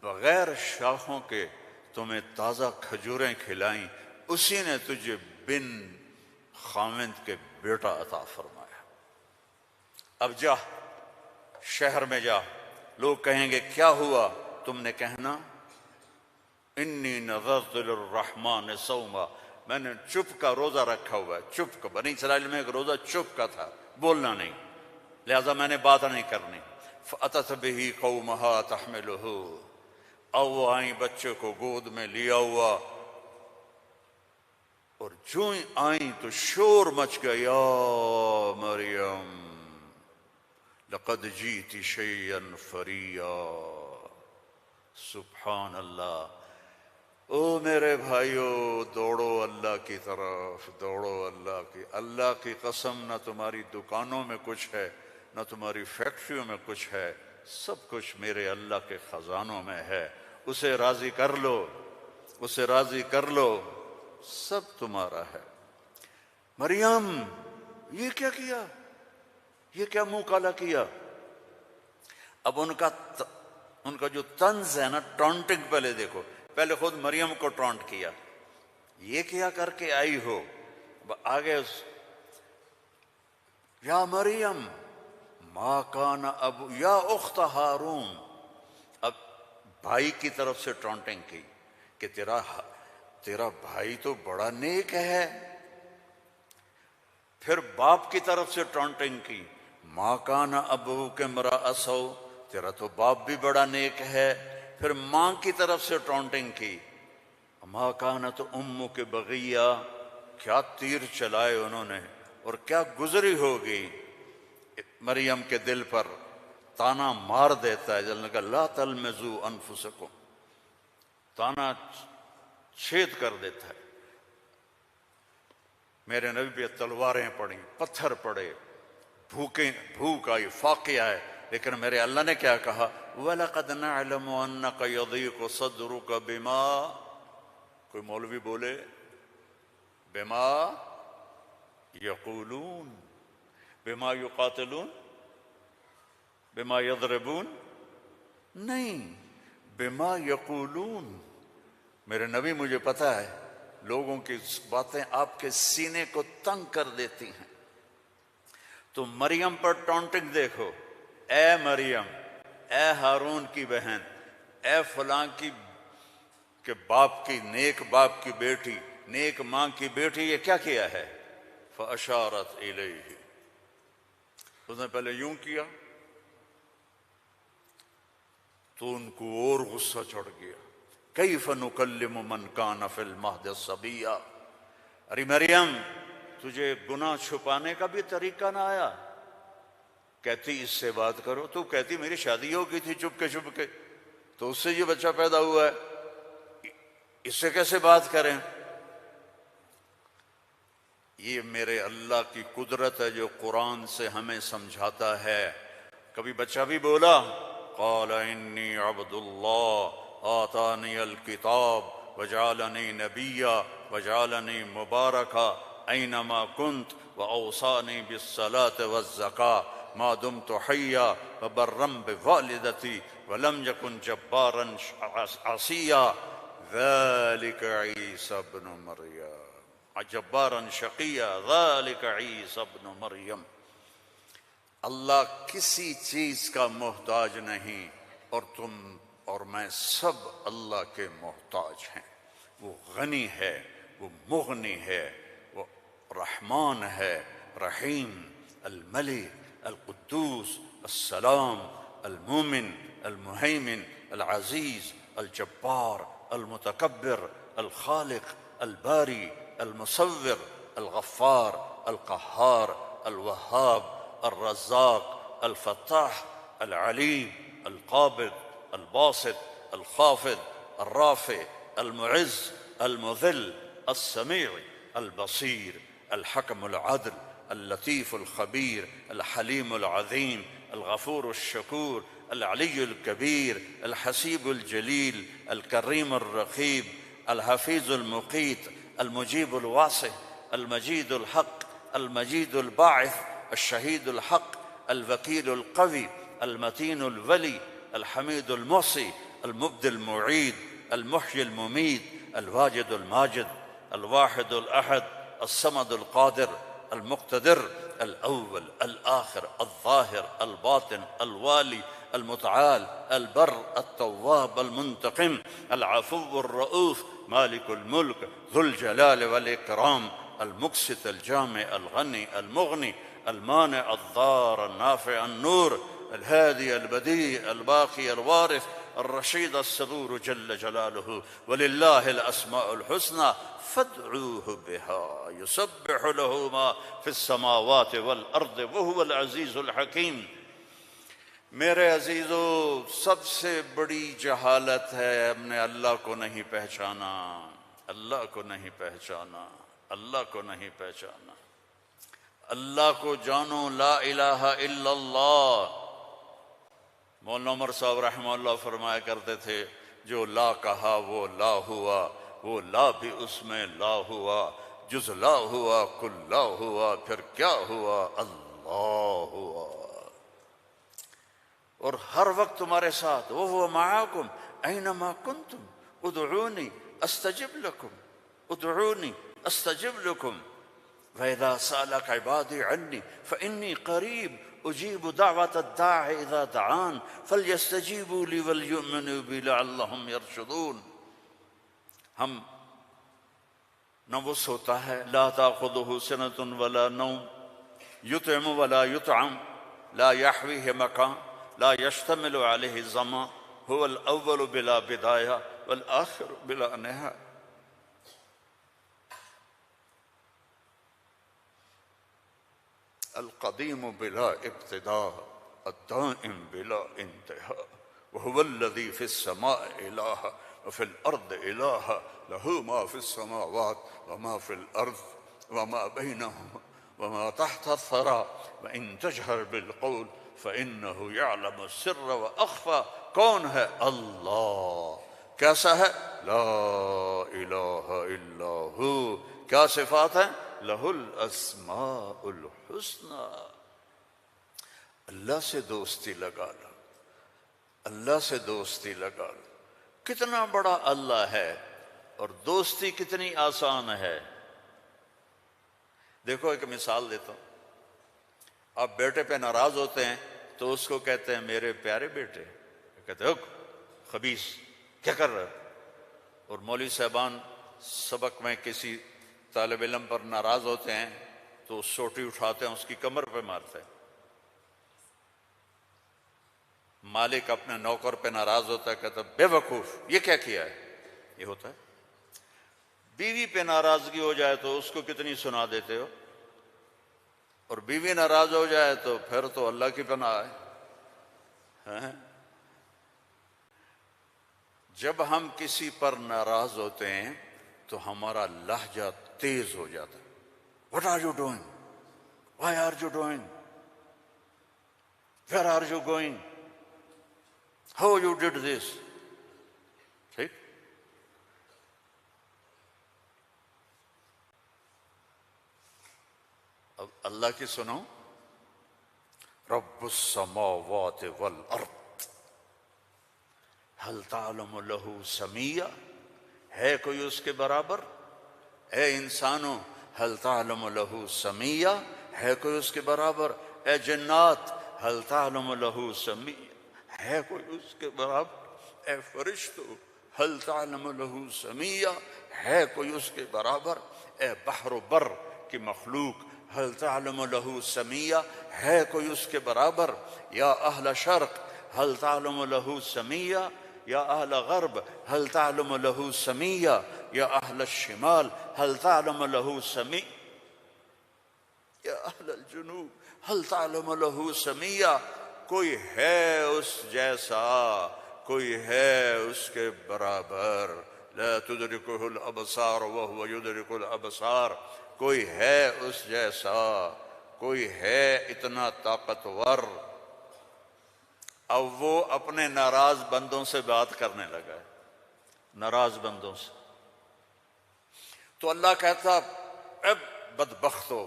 [SPEAKER 1] بغیر شاخوں کے تمہیں تازہ کھجوریں کھلائیں، اسی نے تجھے بن خاوند کے بیٹا عطا فرمایا۔ اب جا شہر میں جا، لوگ کہیں گے کیا ہوا؟ تم نے کہنا انی نذرت للرحمن صوما، میں نے چپ کا روزہ رکھا ہوا ہے۔ چپ کا، بنی اسرائیل میں ایک روزہ چپ کا تھا، بولنا نہیں، لہذا میں نے بات نہیں کرنی۔ فأتت به قومها تحملہ، اب وہ آئیں بچے کو گود میں لیا ہوا، اور جو ہی آئیں تو شور مچ گیا، یا مریم لقد جیت شیئا فریا۔ سبحان اللہ۔ او میرے بھائیو، دوڑو اللہ کی طرف، دوڑو اللہ کی۔ اللہ کی قسم، نہ تمہاری دکانوں میں کچھ ہے، نہ تمہاری فیکٹریوں میں کچھ ہے، سب کچھ میرے اللہ کے خزانوں میں ہے۔ اسے راضی کر لو، اسے راضی کر لو، سب تمہارا ہے۔ مریم یہ کیا کیا؟ یہ کیا منہ کالا کیا؟ اب ان کا جو طنز ہے نا، ٹونٹنگ، پہلے دیکھو، پہلے خود مریم کو ٹونٹ کیا، یہ کیا کر کے آئی ہو؟ آگے یا مریم ما کان ابو، یا اخت ہارون، اب بھائی کی طرف سے ٹونٹنگ کی کہ تیرا بھائی تو بڑا نیک ہے۔ پھر باپ کی طرف سے ٹونٹنگ کی، ما کان ابوک امرأ سوء، تیرا تو باپ بھی بڑا نیک ہے۔ پھر ماں کی طرف سے ٹونٹنگ کی، ما کانت امک بغیہ، کیا تیر چلائے انہوں نے، اور کیا گزری ہوگی مریم کے دل پر، تانا مار دیتا ہے۔ جلنے کا لا تلمزوا انفسکم، تانا چھید کر دیتا ہے۔ میرے نبی پہ تلواریں پڑیں، پتھر پڑے، بھوک آئی، فاقے آئے، لیکن میرے اللہ نے کیا کہا؟ وَلَقَدْ نَعْلَمُ أَنَّكَ يَضِيقُ صَدْرُكَ بِمَا، کوئی مولوی بولے بِمَا يَقُولُونَ، بِمَا يُقَاتِلُونَ، بِمَا يَضْرِبُونَ، نہیں، بِمَا يَقُولُونَ۔ میرے نبی مجھے پتا ہے لوگوں کی باتیں آپ کے سینے کو تنگ کر دیتی ہیں۔ تو مریم پر ٹونٹنگ دیکھو، اے مریم، اے ہارون کی بہن، اے فلاں کی کہ باپ کی، نیک باپ کی بیٹی، نیک ماں کی بیٹی، یہ کیا کیا ہے؟ فَأَشَارَتْ إِلَيْهِ، اس نے پہلے یوں کیا تو ان کو اور غصہ چڑھ گیا۔ کیف نکلم من کان فی المہد صبیا، ارے مریم تجھے گناہ چھپانے کا بھی طریقہ نہ آیا؟ کہتی اس سے بات کرو، تو کہتی میری شادی ہو گئی تھی چپ کے، تو اس سے یہ بچہ پیدا ہوا ہے، اس سے کیسے بات کریں؟ یہ میرے اللہ کی قدرت ہے جو قرآن سے ہمیں سمجھاتا ہے۔ کبھی بچہ بھی بولا، قال انی عبد اللہ آتانی الکتاب وجعلنی نبیا وجعلنی مبارکا اینما کنت واوصانی بالصلاة والزکاة ما دمت حیا وبرا بوالدتی ولم یکن جبارا عصیا ذلک عیسی ابن مریم جبارا شقیا ذلک عیسی ابن مریم۔ اللہ کسی چیز کا محتاج نہیں، اور تم اور میں سب اللہ کے محتاج ہیں۔ وہ غنی ہے، وہ مغنی ہے، وہ رحمان ہے، رحیم، الملک، القدوس، السلام، المؤمن المهيمن العزيز الجبار المتكبر الخالق الباري المصور الغفار القهار الوهاب الرزاق الفتاح العليم القابض الباسط الخافض الرافع المعز المذل السميع البصير الحكم العدل اللطيف الخبير الحليم العظيم الغفور الشكور العلي الكبير الحسيب الجليل الكريم الرقيب الحفيظ المقيت المجيب الواسع المجيد الحق المجيد الباعث الشهيد الحق الوكيل القوي المتين الولي الحميد المحصي المبدي المعيد المحيي المميت الواجد الماجد الواحد الأحد الصمد القادر المقتدر الأول الآخر الظاهر الباطن الوالي المتعال البر التواب المنتقم العفو الرؤوف مالك الملك ذو الجلال والإكرام المقسط الجامع الغني المغني المانع الضار النافع النور الهادي البديع الباقي الوارث الرشيد الصبور جل جلاله ولله الأسماء الحسنى فادعوه بها يسبح له ما في السماوات والأرض وهو العزيز الحكيم۔ میرے عزیزو، سب سے بڑی جہالت ہے ہم نے اللہ کو نہیں پہچانا، اللہ کو نہیں پہچانا، اللہ کو نہیں پہچانا۔ اللہ کو جانو، لا الہ الا اللہ۔ مولانا عمر صاحب رحمہ اللہ فرمایا کرتے تھے، جو لا کہا وہ لا ہوا، وہ لا بھی اس میں لا ہوا، جز لا ہوا کل لا ہوا، پھر کیا ہوا؟ اللہ ہوا۔ اور ہر وقت تمہارے ساتھ، وَهُوَ مَعَاكُمْ أَيْنَمَا كُنْتُمْ ادْعُونِي أَسْتَجِبْ لَكُمْ ادْعُونِي أَسْتَجِبْ لَكُمْ وَإِذَا سَأَلَكَ عِبَادِي عَنِّي فَإِنِّي قَرِيبٌ أُجِيبُ دَعْوَةَ الدَّاعِ إِذَا دَعَانِ فَلْيَسْتَجِيبُوا لِي وَلْيُؤْمِنُوا بِي لَعَلَّهُمْ يَرْشُدُونَ۔ ہم نہ وہ سوتا ہے، لا تأخذه سنة ولا نوم، يطعم ولا يطعم، لا يحويه مكان، لا يشتمل عليه الزمان، هو الأول بلا بداية والآخر بلا نهاية۔ القديم بلا ابتداء الدائم بلا انتهاء، وهو الذي في السماء إله وفي الأرض إله، له ما في السماوات وما في الأرض وما بينهما وما تحت الثرى، وإن تجهر بالقول فإنه يعلم السر وأخفى۔ کون ہے؟ اللہ۔ کیسا ہے؟ لا الہ الا ہو۔ کیا صفات ہیں؟ لہ الاسماء الحسنى۔ اللہ سے دوستی لگا لو، اللہ سے دوستی لگا لو۔ کتنا بڑا اللہ ہے اور دوستی کتنی آسان ہے۔ دیکھو ایک مثال دیتا ہوں۔ آپ بیٹے پہ ناراض ہوتے ہیں تو اس کو کہتے ہیں میرے پیارے بیٹے، کہتے ہیں خبیث کیا کر رہے ہو؟ اور مولوی صاحبان سبق میں کسی طالب علم پر ناراض ہوتے ہیں تو سوٹی اٹھاتے ہیں، اس کی کمر پہ مارتے ہیں۔ مالک اپنے نوکر پہ ناراض ہوتا ہے، کہتا ہے بے وقوف یہ کیا کیا ہے؟ یہ ہوتا ہے۔ بیوی پہ ناراضگی ہو جائے تو اس کو کتنی سنا دیتے ہو، اور بیوی ناراض ہو جائے تو پھر تو اللہ کی پناہ ہے۔ جب ہم کسی پر ناراض ہوتے ہیں تو ہمارا لہجہ تیز ہو جاتا ہے۔ What are you doing? Why are you doing? Where are you going? How you did this? ٹھیک؟ اب اللہ کی سنو، رب السماوات والارض هل تعلم له سمیہ، ہے کوئی اس کے برابر؟ اے انسانوں، هل تعلم له سمیہ، ہے کوئی اس کے برابر؟ اے جنات، هل تعلم له سمیہ، ہے کوئی اس کے برابر؟ اے فرشتو، هل تعلم له سمیہ، ہے کوئی اس کے برابر؟ اے بحر و بر کی مخلوق، هل تعلم له سمیہ، ہے کوئی اس کے برابر؟ یا اہل شرق، هل تعلم له سميا يا أهل غرب هل تعلم له سميا يا أهل الشمال هل تعلم له سمي یا اہل الجنوب هل تعلم له سمیا، کوئی ہے اس جیسا، کوئی ہے اس کے برابر، لا تدرکہ الابصار وہو یدرک الابصار، کوئی ہے اس جیسا، کوئی ہے اتنا طاقتور۔ اب وہ اپنے ناراض بندوں سے بات کرنے لگا ہے، ناراض بندوں سے۔ تو اللہ کہتا اے بدبختو،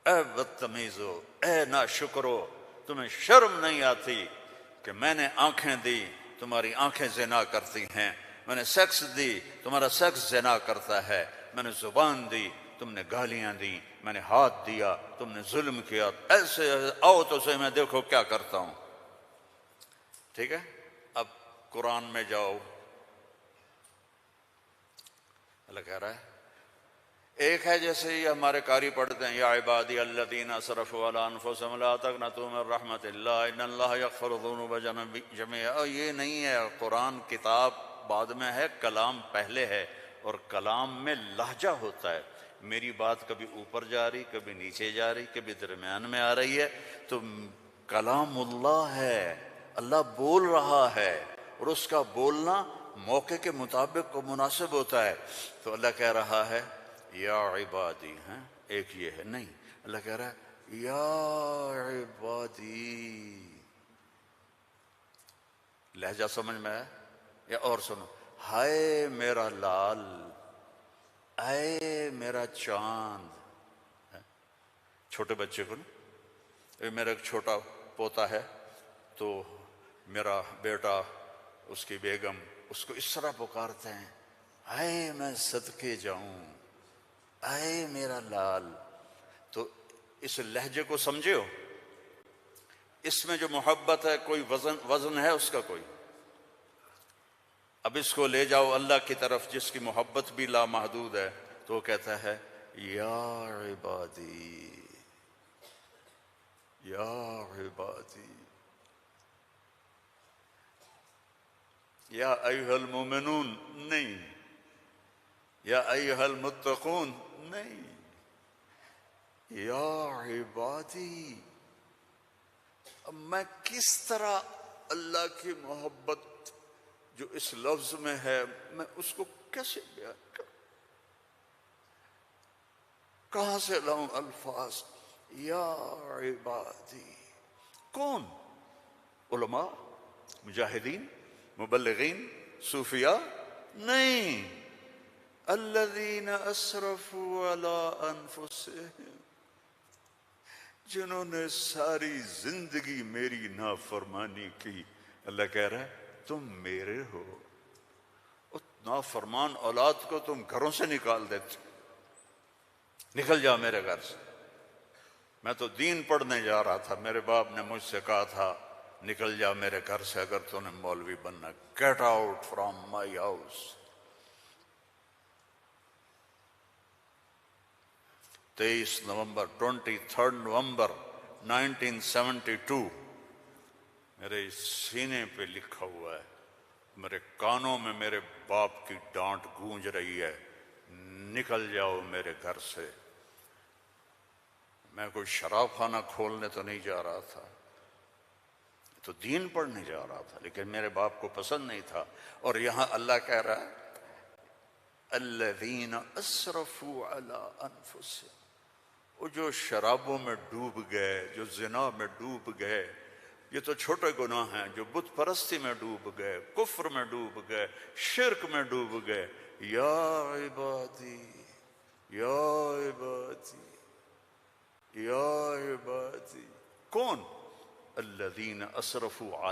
[SPEAKER 1] اے بدتمیزو، اے ناشکرو، تمہیں شرم نہیں آتی کہ میں نے آنکھیں دی، تمہاری آنکھیں زنا کرتی ہیں، میں نے سیکس دی، تمہارا سیکس زنا کرتا ہے، میں نے زبان دی، تم نے گالیاں دی، میں نے ہاتھ دیا، تم نے ظلم کیا، ایسے آؤ تو صحیح میں دیکھو کیا کرتا ہوں۔ ٹھیک ہے، اب قرآن میں جاؤ، اللہ کہہ رہا ہے ایک ہے جیسے یہ ہمارے قاری پڑھتے ہیں، یا عبادی الذین اسرفوا علی انفسہم لا تقنطوا من رحمت اللہ ان اللہ یغفر الذنوب جميعا۔ یہ نہیں ہے، قرآن کتاب بعد میں ہے، کلام پہلے ہے، اور کلام میں لہجہ ہوتا ہے، میری بات کبھی اوپر جا رہی، کبھی نیچے جا رہی، کبھی درمیان میں آ رہی ہے، تو کلام اللہ ہے، اللہ بول رہا ہے، اور اس کا بولنا موقع کے مطابق کو مناسب ہوتا ہے۔ تو اللہ کہہ رہا ہے یا عبادی، ہیں ایک یہ ہے نہیں، اللہ کہہ رہا ہے یا عبادی، لہجہ سمجھ میں ہے یا اور سنو، ہائے میرا لال، اے میرا چاند۔ چھوٹے بچے کو نا، میرا ایک چھوٹا پوتا ہے تو میرا بیٹا، اس کی بیگم اس کو اس طرح پکارتے ہیں، اے میں صدقے جاؤں، اے میرا لال۔ تو اس لہجے کو سمجھے ہو، اس میں جو محبت ہے کوئی وزن ہے اس کا کوئی؟ اب اس کو لے جاؤ اللہ کی طرف جس کی محبت بھی لامحدود ہے، تو وہ کہتا ہے یا عبادی، یا عبادی، یا ایھا المومنون نہیں، یا ایھا المتقون نہیں، یا عبادی۔ اب میں کس طرح اللہ کی محبت جو اس لفظ میں ہے میں اس کو کیسے بیان کروں، کہاں سے لاؤں الفاظ؟ یا عبادی، کون؟ علماء، مجاہدین، مبلغین، صوفیاء؟ نہیں، الذین اسرفوا علی انفسہم، جنہوں نے ساری زندگی میری نافرمانی کی۔ اللہ کہہ رہا ہے تم میرے ہو، نافرمان اولاد کو تم گھروں سے نکال دیتے، نکل جاؤ میرے گھر سے۔ میں تو دین پڑھنے جا رہا تھا، میرے باپ نے مجھ سے کہا تھا نکل جا میرے گھر سے اگر تو نے مولوی بننا، get out from my house. 23 نومبر 23 نومبر 1972 میرے سینے پہ لکھا ہوا ہے، میرے کانوں میں میرے باپ کی ڈانٹ گونج رہی ہے، نکل جاؤ میرے گھر سے۔ میں کوئی شراب خانہ کھولنے تو نہیں جا رہا تھا، تو دین پڑھنے جا رہا تھا، لیکن میرے باپ کو پسند نہیں تھا۔ اور یہاں اللہ کہہ رہا ہے الذین اسرفوا علی انفسہم، وہ جو شرابوں میں ڈوب گئے، جو زنا میں ڈوب گئے، یہ تو چھوٹے گناہ ہیں، جو بت پرستی میں ڈوب گئے، کفر میں ڈوب گئے، شرک میں ڈوب گئے، یا عبادی، یا عبادی، یا عبادی، کون؟ الذین اسرفوا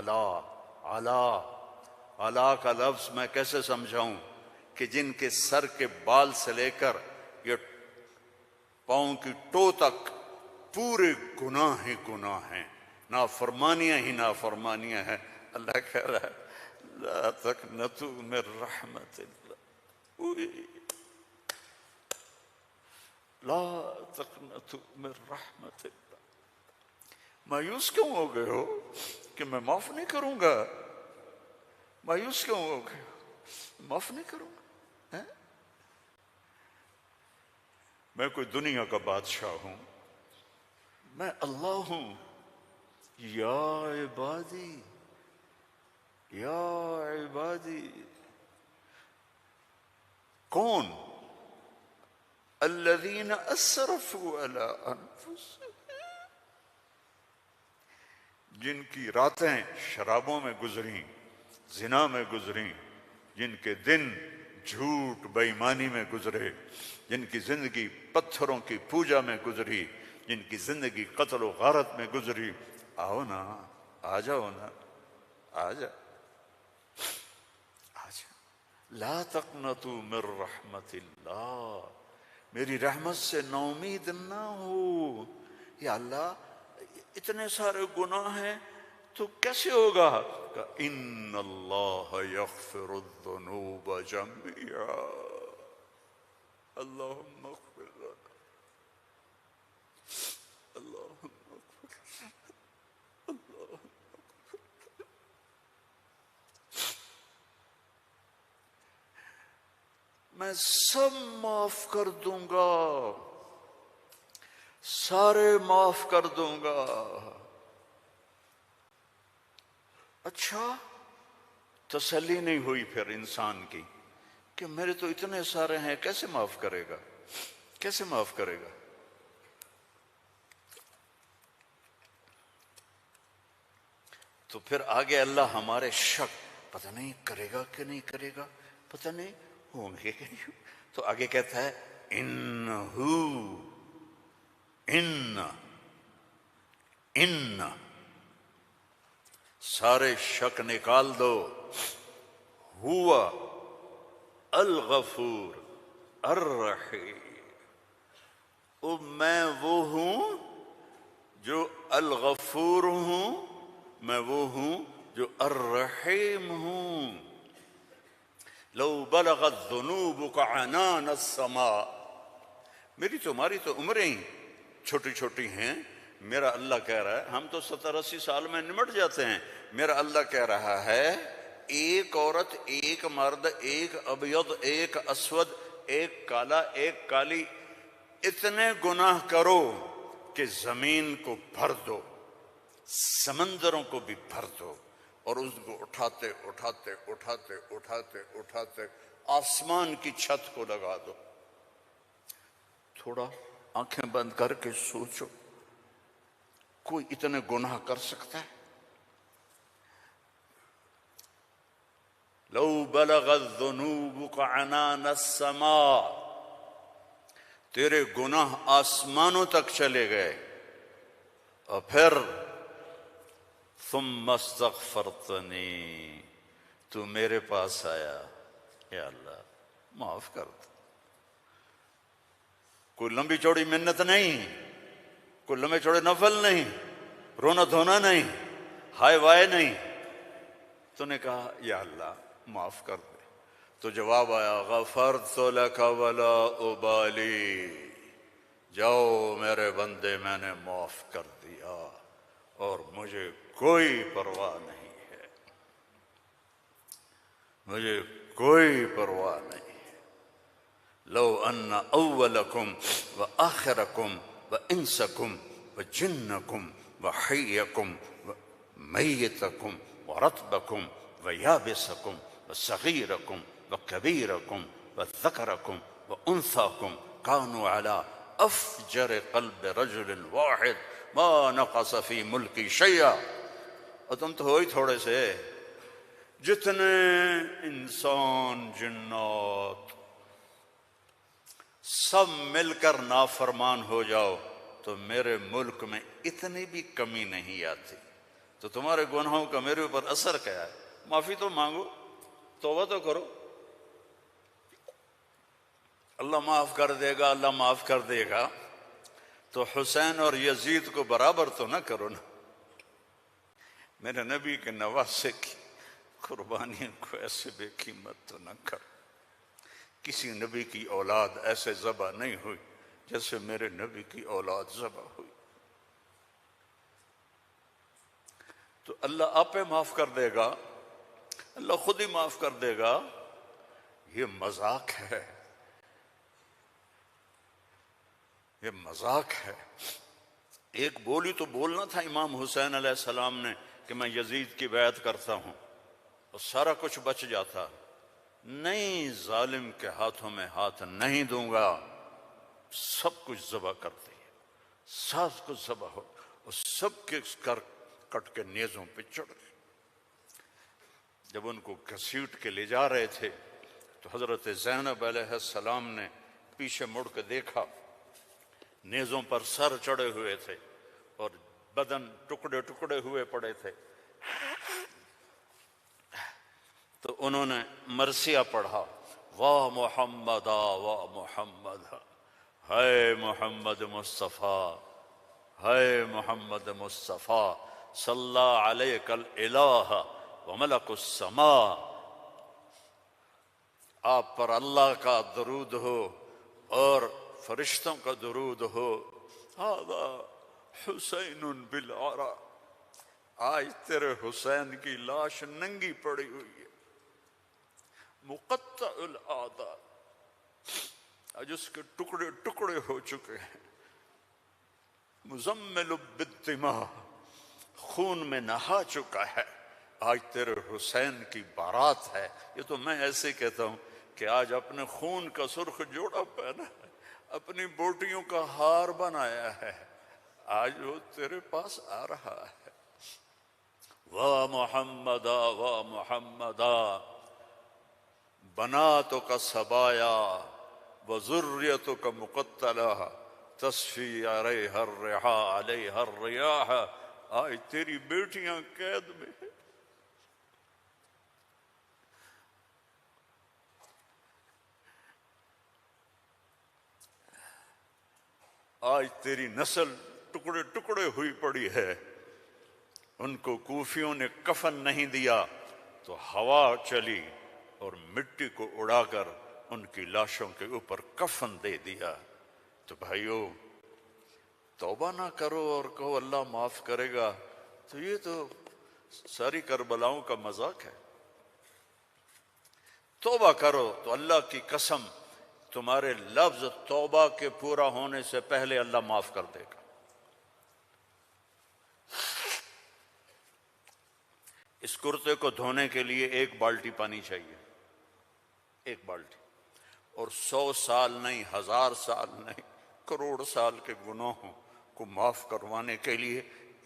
[SPEAKER 1] علی کا لفظ میں کیسے سمجھاؤں کہ جن کے سر کے بال سے لے کر یہ پاؤں کی ٹو تک پورے گناہ ہی گناہ ہیں، نافرمانیاں ہی نافرمانیاں ہیں۔ اللہ کہہ رہا ہے لا تقنطوا من رحمت اللہ، لا تقنطوا من رحمت اللہ، مایوس کیوں ہو گئے ہو کہ میں معاف نہیں کروں گا؟ مایوس کیوں ہو گئے ہو؟ معاف نہیں کروں گا؟ میں کوئی دنیا کا بادشاہ ہوں؟ میں اللہ ہوں۔ یا عبادی، یا عبادی، کون؟ الذین اسرفوا علی انفسہم، جن کی راتیں شرابوں میں گزریں، زنا میں گزریں، جن کے دن جھوٹ بے ایمانی میں گزرے، جن کی زندگی پتھروں کی پوجا میں گزری، جن کی زندگی قتل و غارت میں گزری۔ آؤ نا، آ جاؤ نا، آ جا، آ جا۔ لا تقنطوا من رحمت اللہ، میری رحمت سے ناامید نہ ہو۔ یا اللہ اتنے سارے گناہ ہیں تو کیسے ہوگا؟ کہ ان اللہ یغفر الذنوب جميعا، اللہم اغفر لنا، اللہم میں سب معاف کر دوں گا، سارے معاف کر دوں گا۔ اچھا، تسلی نہیں ہوئی پھر انسان کی کہ میرے تو اتنے سارے ہیں، کیسے معاف کرے گا؟ کیسے معاف کرے گا؟ تو پھر آگے اللہ ہمارے شک، پتہ نہیں کرے گا کہ نہیں کرے گا، پتہ نہیں ہوں گے کہ نہیں، تو آگے کہتا ہے ان سارے شک نکال دو، ہوا الغفور الرحیم، میں وہ ہوں جو الغفور ہوں، میں وہ ہوں جو الرحیم ہوں۔ لو بلغت ذنوبک عنان السماء، میری تمہاری تو عمریں چھوٹی چھوٹی ہیں، میرا اللہ کہہ رہا ہے، ہم تو 70-80 سال میں نمٹ جاتے ہیں، میرا اللہ کہہ رہا ہے ایک عورت، ایک مرد، ایک ابیض، ایک اسود، ایک کالا، ایک کالی، اتنے گناہ کرو کہ زمین کو بھر دو، سمندروں کو بھی بھر دو، اور اس کو اٹھاتے اٹھاتے اٹھاتے اٹھاتے اٹھاتے آسمان کی چھت کو لگا دو۔ تھوڑا آنکھیں بند کر کے سوچو، کوئی اتنے گناہ کر سکتا ہے؟ لو بلغت ذنوبک عنان السماء، تیرے گناہ آسمانوں تک چلے گئے، اور پھر ثم استغفرتنی، تو میرے پاس آیا، یا اللہ معاف کر دو۔ کوئی لمبی چوڑی منت نہیں، کوئی لمبے چوڑے نفل نہیں، رونا دھونا نہیں، ہائے وائے نہیں، تو نے کہا یا اللہ معاف کر دے، تو جواب آیا غفرت لک ولا ابالی، جاؤ میرے بندے میں نے معاف کر دیا اور مجھے کوئی پرواہ نہیں ہے، مجھے کوئی پرواہ نہیں ہے۔ لو ان اولکم وآخرکم وانسکم وجنکم وحیکم ومیتکم ورطبکم ویابسکم وصغیرکم وکبیرکم وذکرکم وانثاکم کانوا علی افجر قلب رجل واحد ما نقص فی ملکی شیئا، اور تم تو ہو ہی تھوڑے سے، جتنے انسان جنات سب مل کر نافرمان ہو جاؤ تو میرے ملک میں اتنی بھی کمی نہیں آتی، تو تمہارے گناہوں کا میرے اوپر اثر کیا ہے؟ معافی تو مانگو، توبہ تو کرو، اللہ معاف کر دے گا، اللہ معاف کر دے گا۔ تو حسین اور یزید کو برابر تو نہ کرو نا، میرے نبی کے نواسے کی قربانیوں کو ایسے بے قیمت تو نہ کرو۔ کسی نبی کی اولاد ایسے ذبح نہیں ہوئی جیسے میرے نبی کی اولاد ذبح ہوئی۔ تو اللہ آپ معاف کر دے گا، اللہ خود ہی معاف کر دے گا، یہ مذاق ہے، یہ مذاق ہے۔ ایک بولی تو بولنا تھا امام حسین علیہ السلام نے کہ میں یزید کی بیعت کرتا ہوں، اور سارا کچھ بچ جاتا۔ نہیں، ظالم کے ہاتھوں میں ہاتھ نہیں دوں گا، سب کچھ ذبح کر دیا، سب کچھ ذبح ہو، اور سب کے کٹ کے نیزوں پہ چڑھ گئے۔ جب ان کو گھسیٹ کے لے جا رہے تھے تو حضرت زینب علیہ السلام نے پیچھے مڑ کے دیکھا، نیزوں پر سر چڑھے ہوئے تھے اور بدن ٹکڑے ٹکڑے ہوئے پڑے تھے، تو انہوں نے مرثیہ پڑھا، واہ محمد واہ محمد، ہے محمد مصطفیٰ، ہے محمد مصطفیٰ، صلی علیک الالہ وملک السماء، آپ پر اللہ کا درود ہو اور فرشتوں کا درود ہو، ھذا حسین بالعرا، آج تیرے حسین کی لاش ننگی پڑی ہوئی ہے، مقطع الاعضاء، آج اس کے ٹکڑے ٹکڑے ہو چکے ہیں، مزمل بالدماء، خون میں نہا چکا ہے، آج تیرے حسین کی بارات ہے۔ یہ تو میں ایسے کہتا ہوں کہ آج اپنے خون کا سرخ جوڑا پہنا ہے، اپنی بوٹیوں کا ہار بنایا ہے، آج وہ تیرے پاس آ رہا ہے۔ واہ محمدا واہ محمدا، بناتک سبایا وذریتک مقتلہ، تصفی علیہا الرحا علیہا الریاح، آج تیری بیٹیاں قید میں ہیں، آج تیری نسل ٹکڑے ٹکڑے ہوئی پڑی ہے۔ ان کو کوفیوں نے کفن نہیں دیا تو ہوا چلی اور مٹی کو اڑا کر ان کی لاشوں کے اوپر کفن دے دیا۔ تو بھائیو، توبہ نہ کرو اور کہو اللہ معاف کرے گا، تو یہ تو ساری کربلاؤں کا مذاق ہے۔ توبہ کرو تو اللہ کی قسم تمہارے لفظ توبہ کے پورا ہونے سے پہلے اللہ معاف کر دے گا۔ اس کرتے کو دھونے کے لیے 1 بالٹی پانی چاہیے، 1 بالٹی، اور 100 سال نہیں، 1000 سال نہیں، کروڑ سال کے گناہوں کو معاف کروانے کے لیے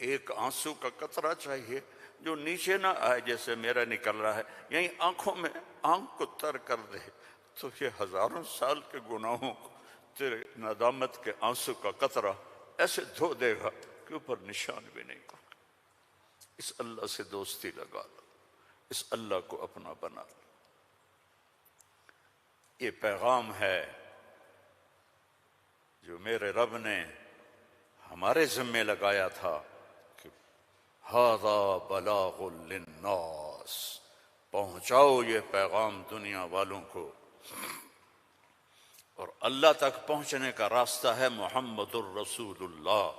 [SPEAKER 1] 1 آنسو کا قطرہ چاہیے جو نیچے نہ آئے جیسے میرا نکل رہا ہے، یہیں آنکھوں میں آنکھ کو تر کر دے، تو یہ ہزاروں سال کے گناہوں کو تیرے ندامت کے آنسو کا قطرہ ایسے دھو دے گا کہ اوپر نشان بھی نہیں ہوگا۔ اس اللہ سے دوستی لگا لو، اس اللہ کو اپنا بنا لو۔ یہ پیغام ہے جو میرے رب نے ہمارے ذمے لگایا تھا کہ ھذا بلاغ للناس، پہنچاؤ یہ پیغام دنیا والوں کو۔ اور اللہ تک پہنچنے کا راستہ ہے محمد الرسول اللہ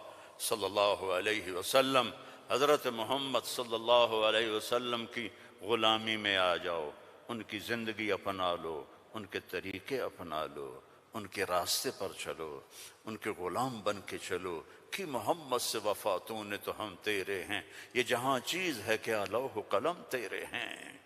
[SPEAKER 1] صلی اللہ علیہ وسلم۔ حضرت محمد صلی اللہ علیہ وسلم کی غلامی میں آ جاؤ، ان کی زندگی اپنا لو، ان کے طریقے اپنا لو، ان کے راستے پر چلو، ان کے غلام بن کے چلو کہ محمد سے وفا تو نے تو ہم تیرے ہیں، یہ جہاں چیز ہے کیا لوح و قلم تیرے ہیں۔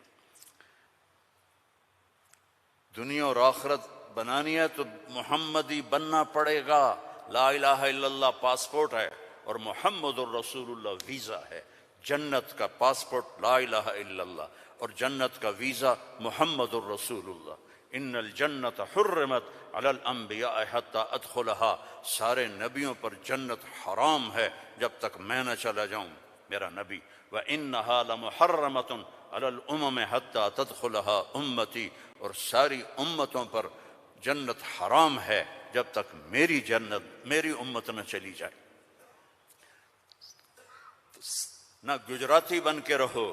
[SPEAKER 1] دنیا اور آخرت بنانی ہے تو محمدی بننا پڑے گا۔ لا الہ الا اللہ پاسپورٹ ہے اور محمد الرسول اللہ ویزا ہے۔ جنت کا پاسپورٹ لا الہ الا اللہ اور جنت کا ویزا محمد الرسول اللہ۔ ان الجنت حرمت علی الانبیاء حتی ادخلها، سارے نبیوں پر جنت حرام ہے جب تک میں نہ چلا جاؤں، میرا نبی۔ وَإِنَّهَا لَمُحَرَّمَةٌ عَلَى الْأُمَمِ حَتَّى تَدْخُلَهَا أُمَّتِي، اور ساری امتوں پر جنت حرام ہے جب تک میری جنت، میری امت نہ چلی جائے۔ نہ گجراتی بن کے رہو،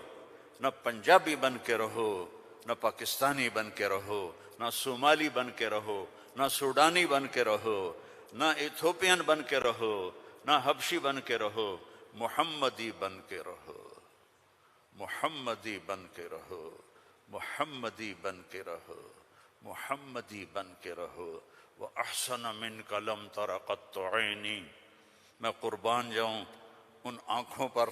[SPEAKER 1] نہ پنجابی بن کے رہو، نہ پاکستانی بن کے رہو، نہ صومالی بن کے رہو، نہ سوڈانی بن کے رہو، نہ ایتھوپین بن کے رہو، نہ حبشی بن کے رہو، محمدی بن کے رہو۔ محمدی بن کے رہو، محمدی بن کے رہو، محمدی بن کے رہو۔ وَأَحْسَنَ مِنْكَ لَمْ تَرَ قَطُّ عَيْنِي، میں قربان جاؤں ان آنکھوں پر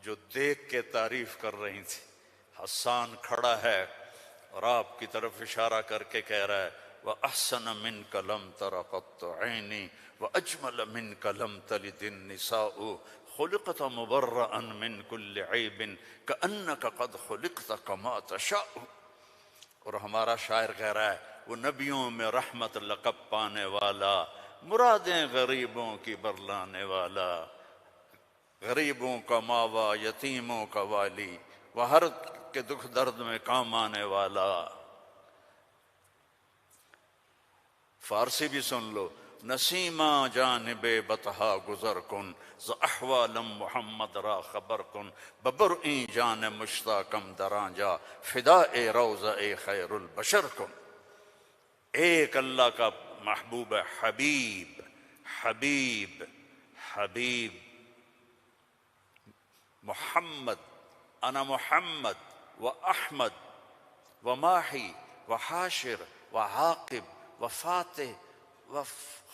[SPEAKER 1] جو دیکھ کے تعریف کر رہی تھی۔ حسان کھڑا ہے اور آپ کی طرف اشارہ کر کے کہہ رہا ہے وَأَحْسَنَ مِنْكَ لَمْ تَرَ قَطُّ عَيْنِي وَأَجْمَلَ مِنْكَ لَمْ تَلِدِ النِّسَاءُ خُلِقْتَ مُبَرَّأً مِنْ كُلِّ عَيْبٍ كَأَنَّكَ قَدْ خُلِقْتَ كَمَا تَشَاءُ۔ اور ہمارا شاعر کہہ رہا ہے وہ نبیوں میں رحمت لقب پانے والا، مرادیں غریبوں کی برلانے والا، غریبوں کا ماوا، یتیموں کا والی، وہ ہر کے دکھ درد میں کام آنے والا۔ فارسی بھی سن لو، نسیمہ جانب بطحا گزر کن، ز احوالم محمد را خبر کن، ببرئیں جان مشتاقم درانجا، فدائے روضہ خیر البشر کن۔ ایک اللہ کا محبوب ہے، حبیب حبیب حبیب محمد، انا محمد و احمد و ماحی و حاشر و عاقب و فاتح و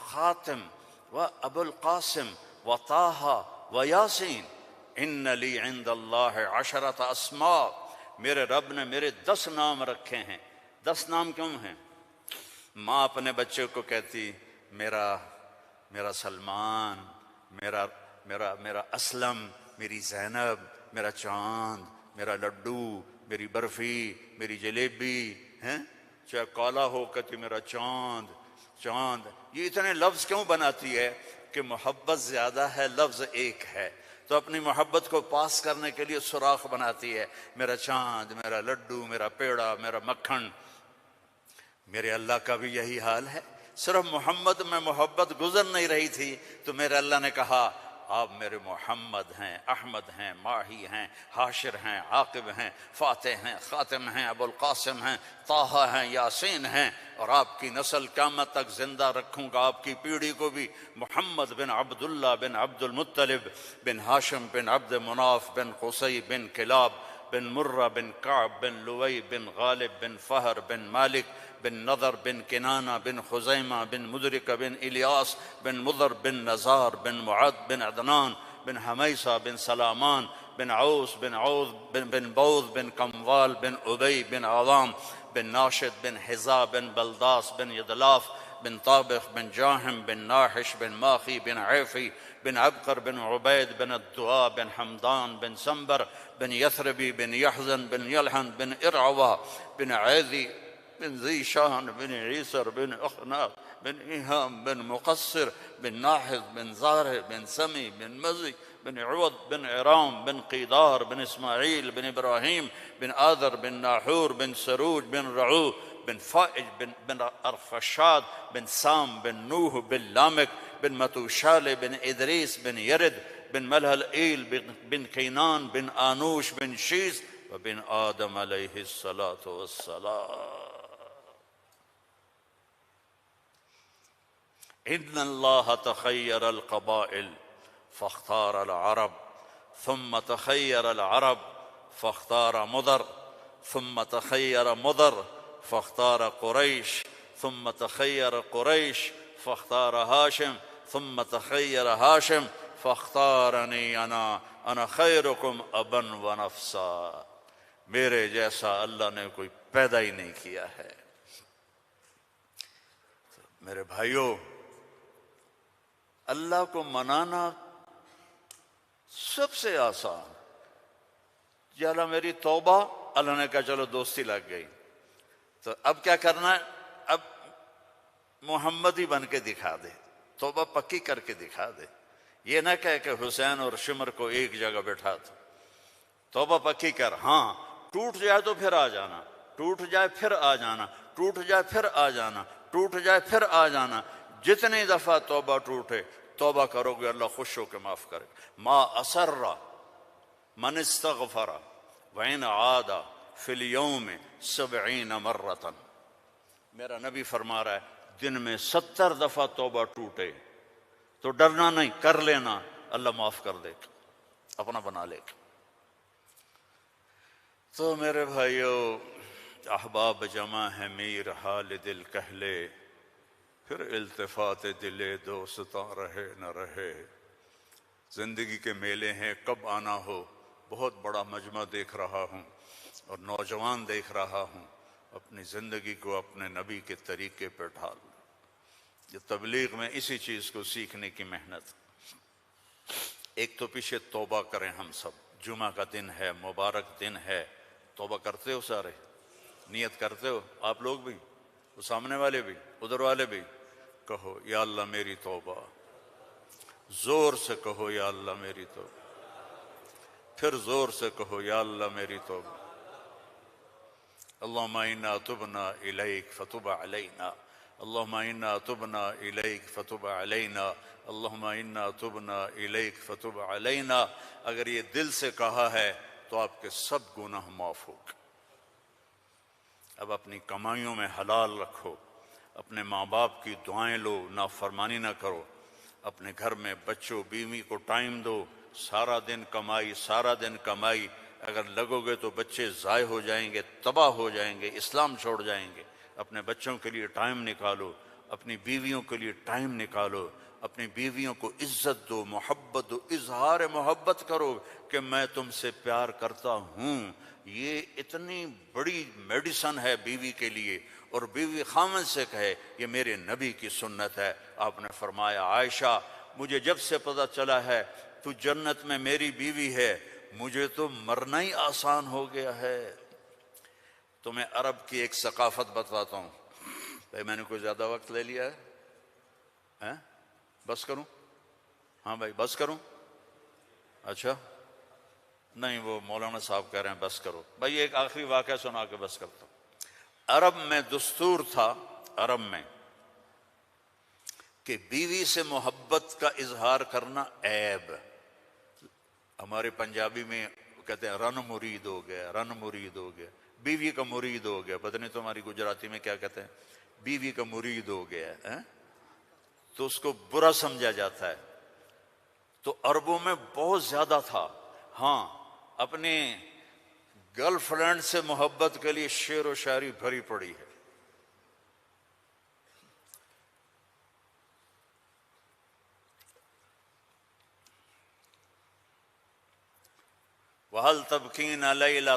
[SPEAKER 1] خاتم و ابو القاسم و طٰہٰ و یاسین، ان لی عند اللہ عشرۃ اسماء، میرے رب نے میرے 10 نام رکھے ہیں۔ 10 نام کیوں ہیں؟ ماں اپنے بچے کو کہتی میرا سلمان، میرا اسلم، میری زینب، میرا چاند، میرا لڈو، میری برفی، میری جلیبی، ہیں چاہے کالا ہو کہتی میرا چاند۔ یہ اتنے لفظ کیوں بناتی ہے؟ کہ محبت زیادہ ہے، لفظ ایک ہے، تو اپنی محبت کو پاس کرنے کے لیے سوراخ بناتی ہے، میرا چاند، میرا لڈو، میرا پیڑا، میرا مکھن۔ میرے اللہ کا بھی یہی حال ہے، صرف محمد میں محبت گزر نہیں رہی تھی تو میرے اللہ نے کہا آپ میرے محمد ہیں، احمد ہیں، ماہی ہیں، حاشر ہیں، عاقب ہیں، فاتح ہیں، خاتم ہیں، ابو القاسم ہیں، طٰہٰ ہیں، یاسین ہیں، اور آپ کی نسل قیامت تک زندہ رکھوں گا، آپ کی پیڑھی کو بھی۔ محمد بن عبداللہ بن عبد المطلب بن ہاشم بن عبد مناف بن قصی بن کلاب بن مرہ بن کعب بن لوئی بن غالب بن فہر بن مالک بن نضر بن کنانہ بن خزیمہ بن مدرکہ بن الیاس بن مضر بن نزار بن معد بن عدنان بن حمیصہ بن سلامان بن عوس بن عوذ بن بوذ بن کموال بن ابی بن عوام بن ناشد بن حذا بن بلداس بن یدلاف بن طابخ بن جاہم بن ناحش بن ماخی بن عیفی بن عبقر بن عبید بن الدعاء بن حمدان بن سنبر بن یثربی بن یحزن بن یلحن بن ارعوہ بن عیذی بن ذی شاہن بن عیسر بن اخناق بن ایہام بن مقصر بن ناحذ بن زارع بن سمی بن مزی بن عوض بن عرام بن قیدار بن اسماعیل بن ابراہیم بن آذر بن ناحور بن سروج بن رعو بن فائج بن ارفشاد بن سام بن نوح بن لامک بن متوشال بن ادریس بن یرد بن ملہلئیل بن کینان بن آنوش بن شیز وبن آدم علیہ الصلاۃ والسلام۔ ان اللہ تخیر القبائل فاختار العرب ثم تخیر العرب فاختار مضر ثم تخیر مضر فاختار قریش ثم تخیر قریش فاختار ہاشم ثم تخیر ہاشم فاختارنی انا خیرکم ابا و نفسا۔ میرے جیسا اللہ نے کوئی پیدا ہی نہیں کیا ہے۔ میرے بھائیوں، اللہ کو منانا سب سے آسان۔ یا اللہ میری توبہ، اللہ نے کہا چلو دوستی لگ گئی، تو اب کیا کرنا ہے؟ اب محمدی بن کے دکھا دے، توبہ پکی کر کے دکھا دے۔ یہ نہ کہے کہ حسین اور شمر کو ایک جگہ بٹھا دو، توبہ پکی کر۔ ہاں ٹوٹ جائے تو پھر آ جانا، ٹوٹ جائے پھر آ جانا، ٹوٹ جائے پھر آ جانا، ٹوٹ جائے پھر آ جانا۔ جتنی دفعہ توبہ ٹوٹے توبہ کرو گے اللہ خوش ہو کے معاف کرے۔ ما اسر من استغفر وإن عاد فی اليوم 70 مرة۔ میرا نبی فرما رہا ہے دن میں 70 دفعہ توبہ ٹوٹے تو ڈرنا نہیں، کر لینا، اللہ معاف کر دے گا، اپنا بنا لے گا۔ تو میرے بھائیو، احباب جمع ہے میر حال دل کہہ لے، پھر التفات دل دوستاں رہے نہ رہے۔ زندگی کے میلے ہیں، کب آنا ہو، بہت بڑا مجمع دیکھ رہا ہوں اور نوجوان دیکھ رہا ہوں، اپنی زندگی کو اپنے نبی کے طریقے پہ ڈھال۔ یہ تبلیغ میں اسی چیز کو سیکھنے کی محنت۔ ایک تو پیچھے توبہ کریں ہم سب، جمعہ کا دن ہے، مبارک دن ہے، توبہ کرتے ہو سارے؟ نیت کرتے ہو آپ لوگ بھی، وہ سامنے والے بھی، ادھر والے بھی؟ کہو یا اللہ میری توبہ، زور سے کہو یا اللہ میری توبہ، پھر زور سے کہو یا اللہ میری توبہ۔ اللہم انا تبنا الیک فتب علینا، اللہم انا تبنا الیک فتب علینا، اللہم انا تبنا الیک فتب علینا۔ اگر یہ دل سے کہا ہے تو آپ کے سب گناہ معاف ہو گئے۔ اب اپنی کمائیوں میں حلال رکھو، اپنے ماں باپ کی دعائیں لو، نافرمانی نہ کرو، اپنے گھر میں بچوں بیوی کو ٹائم دو۔ سارا دن کمائی، سارا دن کمائی، اگر لگو گے تو بچے ضائع ہو جائیں گے، تباہ ہو جائیں گے، اسلام چھوڑ جائیں گے۔ اپنے بچوں کے لیے ٹائم نکالو، اپنی بیویوں کے لیے ٹائم نکالو، اپنی بیویوں کو عزت دو، محبت دو، اظہار محبت کرو کہ میں تم سے پیار کرتا ہوں۔ یہ اتنی بڑی میڈیسن ہے بیوی کے لیے، اور بیوی خامن سے کہے یہ میرے نبی کی سنت ہے۔ آپ نے فرمایا عائشہ مجھے جب سے پتہ چلا ہے تو جنت میں میری بیوی ہے، مجھے تو مرنا ہی آسان ہو گیا ہے۔ تمہیں عرب کی ایک ثقافت بتاتا ہوں۔ بھائی میں نے کوئی زیادہ وقت لے لیا ہے؟ بس کروں؟ ہاں بھائی بس کروں؟ اچھا نہیں، وہ مولانا صاحب کہہ رہے ہیں بس کرو۔ بھائی ایک آخری واقعہ سنا کے بس کرتا ہوں۔ عرب میں دستور تھا، عرب میں، کہ بیوی سے محبت کا اظہار کرنا عیب۔ ہمارے پنجابی میں کہتے ہیں رن مرید ہو گیا، رن مرید ہو گیا، بیوی کا مرید ہو گیا۔ پتہ نہیں تمہاری گجراتی میں کیا کہتے ہیں، بیوی کا مرید ہو گیا ہے، تو اس کو برا سمجھا جاتا ہے۔ تو عربوں میں بہت زیادہ تھا۔ ہاں، اپنے گرل فرینڈ سے محبت کے لیے شعر و شاعری بھری پڑی ہے۔ وَهَلْ تَبْكِينَ لَيْلَا،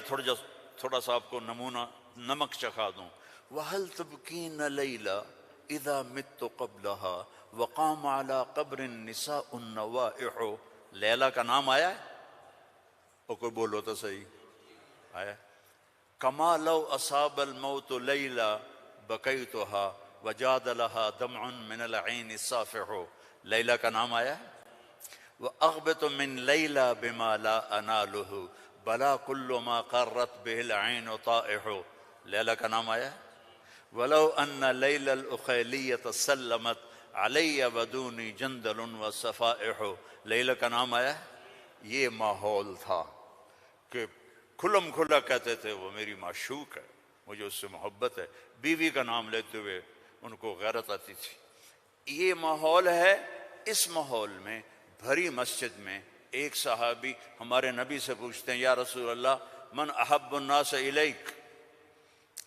[SPEAKER 1] تھوڑا سا آپ کو نمونہ نمک چکھا دوں۔ وَهَلْ تَبْكِينَ لَيْلَا اِذَا مِتُّ قَبْلَهَا وَقَامَ عَلَىٰ قَبْرِ النِّسَاءُ النَّوَائِحُ۔ لیلا کا نام آیا ہے؟ اور کوئی بولو تو صحیح آیا۔ كَمَا لَوْ أَصَابَ الْمَوْتُ لَيْلَا بَكَيْتُهَا وَجَادَ لَهَا دَمْعٌ مِّنَ الْعَيْنِ الصَّافِحُ۔ لیلا کا نام آیا ہے؟ وَأَغْبِطُ مِن لَيْلَا بِمَا لَا أَنَالُهُ بَلَا كُلُّ مَا قَرَّتْ بِهِ الْعَيْنُ طَائِحُ۔ لیلا کا نام آیا ہے؟ وَلَوْ أَنَّ لَيْلَ الْأُخَيْلِيَّةَ سَلَّمَتْ عَلَيَّ وَدُونِي جَنْدَلٌ وَصَفَائِحُ۔ لیلا کا نام آیا ہے؟ یہ ماحول تھا کہ کھلم کھلا کہتے تھے وہ میری معشوق ہے، مجھے اس سے محبت ہے، بیوی کا نام لیتے ہوئے ان کو غیرت آتی تھی۔ یہ ماحول ہے۔ اس ماحول میں بھری مسجد میں ایک صحابی ہمارے نبی سے پوچھتے ہیں یا رسول اللہ من احب الناس الیک،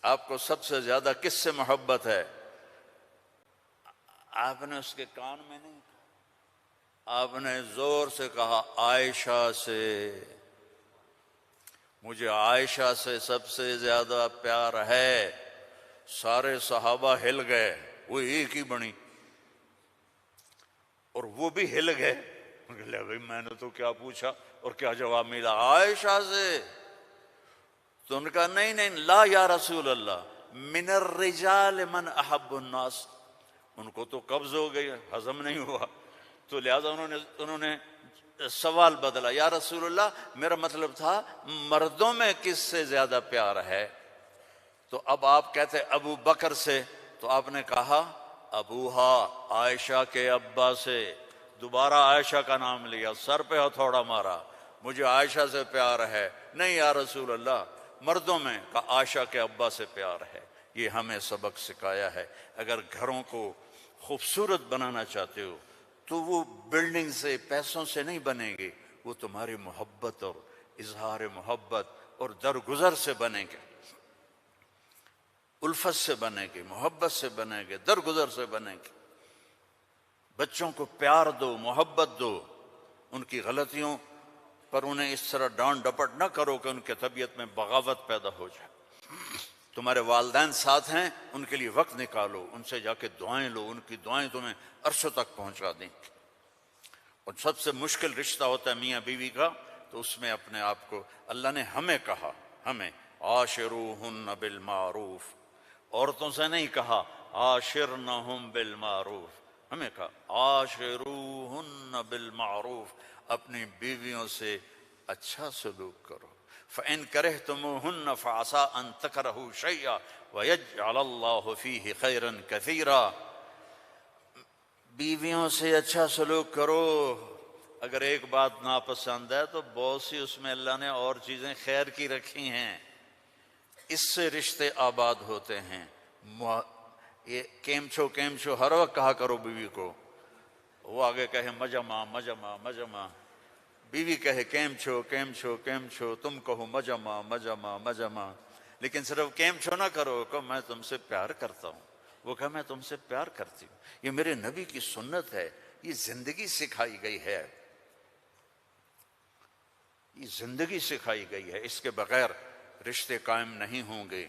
[SPEAKER 1] آپ کو سب سے زیادہ کس سے محبت ہے؟ آپ نے اس کے کان میں نہیں کہا، آپ نے زور سے کہا عائشہ سے، مجھے عائشہ سے سب سے زیادہ پیار ہے۔ سارے صحابہ ہل گئے، وہ ایک ہی بنی، اور وہ بھی ہل گئے۔ لے بھائی میں نے تو کیا پوچھا اور کیا جواب ملا، عائشہ سے۔ تو ان کا نہیں نہیں لا یا رسول اللہ من الرجال من احب الناس۔ ان کو تو قبض ہو گئی، ہضم نہیں ہوا، تو لہذا انہوں نے سوال بدلا، یا رسول اللہ میرا مطلب تھا مردوں میں کس سے زیادہ پیار ہے؟ تو اب آپ کہتے ابو بکر سے، تو آپ نے کہا ابوہا، عائشہ کے ابا سے۔ دوبارہ عائشہ کا نام لیا، سر پہ ہتھوڑا مارا، مجھے عائشہ سے پیار ہے۔ نہیں یا رسول اللہ مردوں میں، کہا عائشہ کے ابا سے پیار ہے۔ یہ ہمیں سبق سکھایا ہے۔ اگر گھروں کو خوبصورت بنانا چاہتے ہو تو وہ بلڈنگ سے، پیسوں سے نہیں بنے گی، وہ تمہاری محبت اور اظہار محبت اور درگزر سے بنیں گے، الفت سے بنیں گے، محبت سے بنیں گے، درگزر سے بنیں گے۔ بچوں کو پیار دو، محبت دو، ان کی غلطیوں پر انہیں اس طرح ڈانٹ ڈپٹ نہ کرو کہ ان کے طبیعت میں بغاوت پیدا ہو جائے۔ تمہارے والدین ساتھ ہیں، ان کے لیے وقت نکالو، ان سے جا کے دعائیں لو، ان کی دعائیں تمہیں عرشوں تک پہنچا دیں۔ اور سب سے مشکل رشتہ ہوتا ہے میاں بیوی کا، تو اس میں اپنے آپ کو اللہ نے ہمیں کہا، ہمیں عاشروہن بالمعروف، عورتوں سے نہیں کہا عاشرنہم بالمعروف، ہمیں کہا عاشروہن بالمعروف، اپنی بیویوں سے اچھا سلوک کرو۔ فَإِن كَرِهْتُمُوهُنَّ فَعَسَىٰ أَن تَكْرَهُوا شَيْئًا وَيَجْعَلَ اللَّهُ فِيهِ خَيْرًا كَثِيرًا۔ بیویوں سے اچھا سلوک کرو، اگر ایک بات ناپسند ہے تو بہت سی اس میں اللہ نے اور چیزیں خیر کی رکھی ہیں، اس سے رشتے آباد ہوتے ہیں۔ یہ کیم چھو ہر وقت کہا کرو بیوی کو، وہ آگے کہے مجمع مجمع مجمع، بیوی کہے کیم چھو، تم کہو مجمع مجمع مجمع، لیکن صرف کیم چھو نہ کرو، کہ میں تم سے پیار کرتا ہوں، وہ کہا میں تم سے پیار کرتی ہوں۔ یہ میرے نبی کی سنت ہے، یہ زندگی سکھائی گئی ہے، یہ زندگی سکھائی گئی ہے، اس کے بغیر رشتے قائم نہیں ہوں گے۔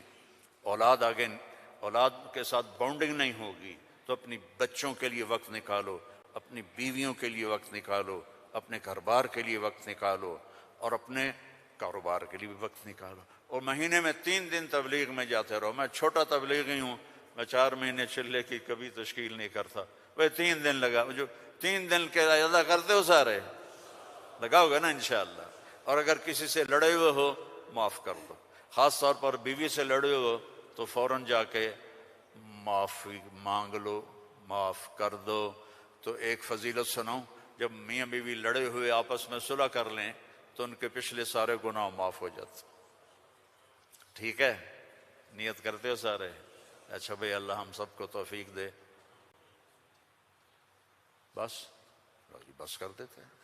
[SPEAKER 1] اولاد کے ساتھ بانڈنگ نہیں ہوگی، تو اپنی بچوں کے لیے وقت نکالو، اپنی بیویوں کے لیے وقت نکالو، اپنے گھر بار کے لیے وقت نکالو، اور اپنے کاروبار کے لیے بھی وقت نکالو۔ اور مہینے میں 3 دن تبلیغ میں جاتے رہو۔ میں چھوٹا تبلیغی ہوں، میں 4 مہینے چلے کی کبھی تشکیل نہیں کرتا، وہ 3 دن لگا، جو 3 دن کے ادا کرتے ہو سارے لگاؤ گے نا انشاءاللہ۔ اور اگر کسی سے لڑے ہوئے ہو معاف کر دو، خاص طور پر بیوی سے لڑے ہو تو فوراً جا کے معافی مانگ لو، معاف کر دو۔ تو ایک فضیلت سناؤں، جب میاں بیوی لڑے ہوئے آپس میں صلح کر لیں تو ان کے پچھلے سارے گناہ معاف ہو جاتے۔ ٹھیک ہے، نیت کرتے ہو سارے؟ اچھا بھئی، اللہ ہم سب کو توفیق دے۔ بس کر دیتے ہیں۔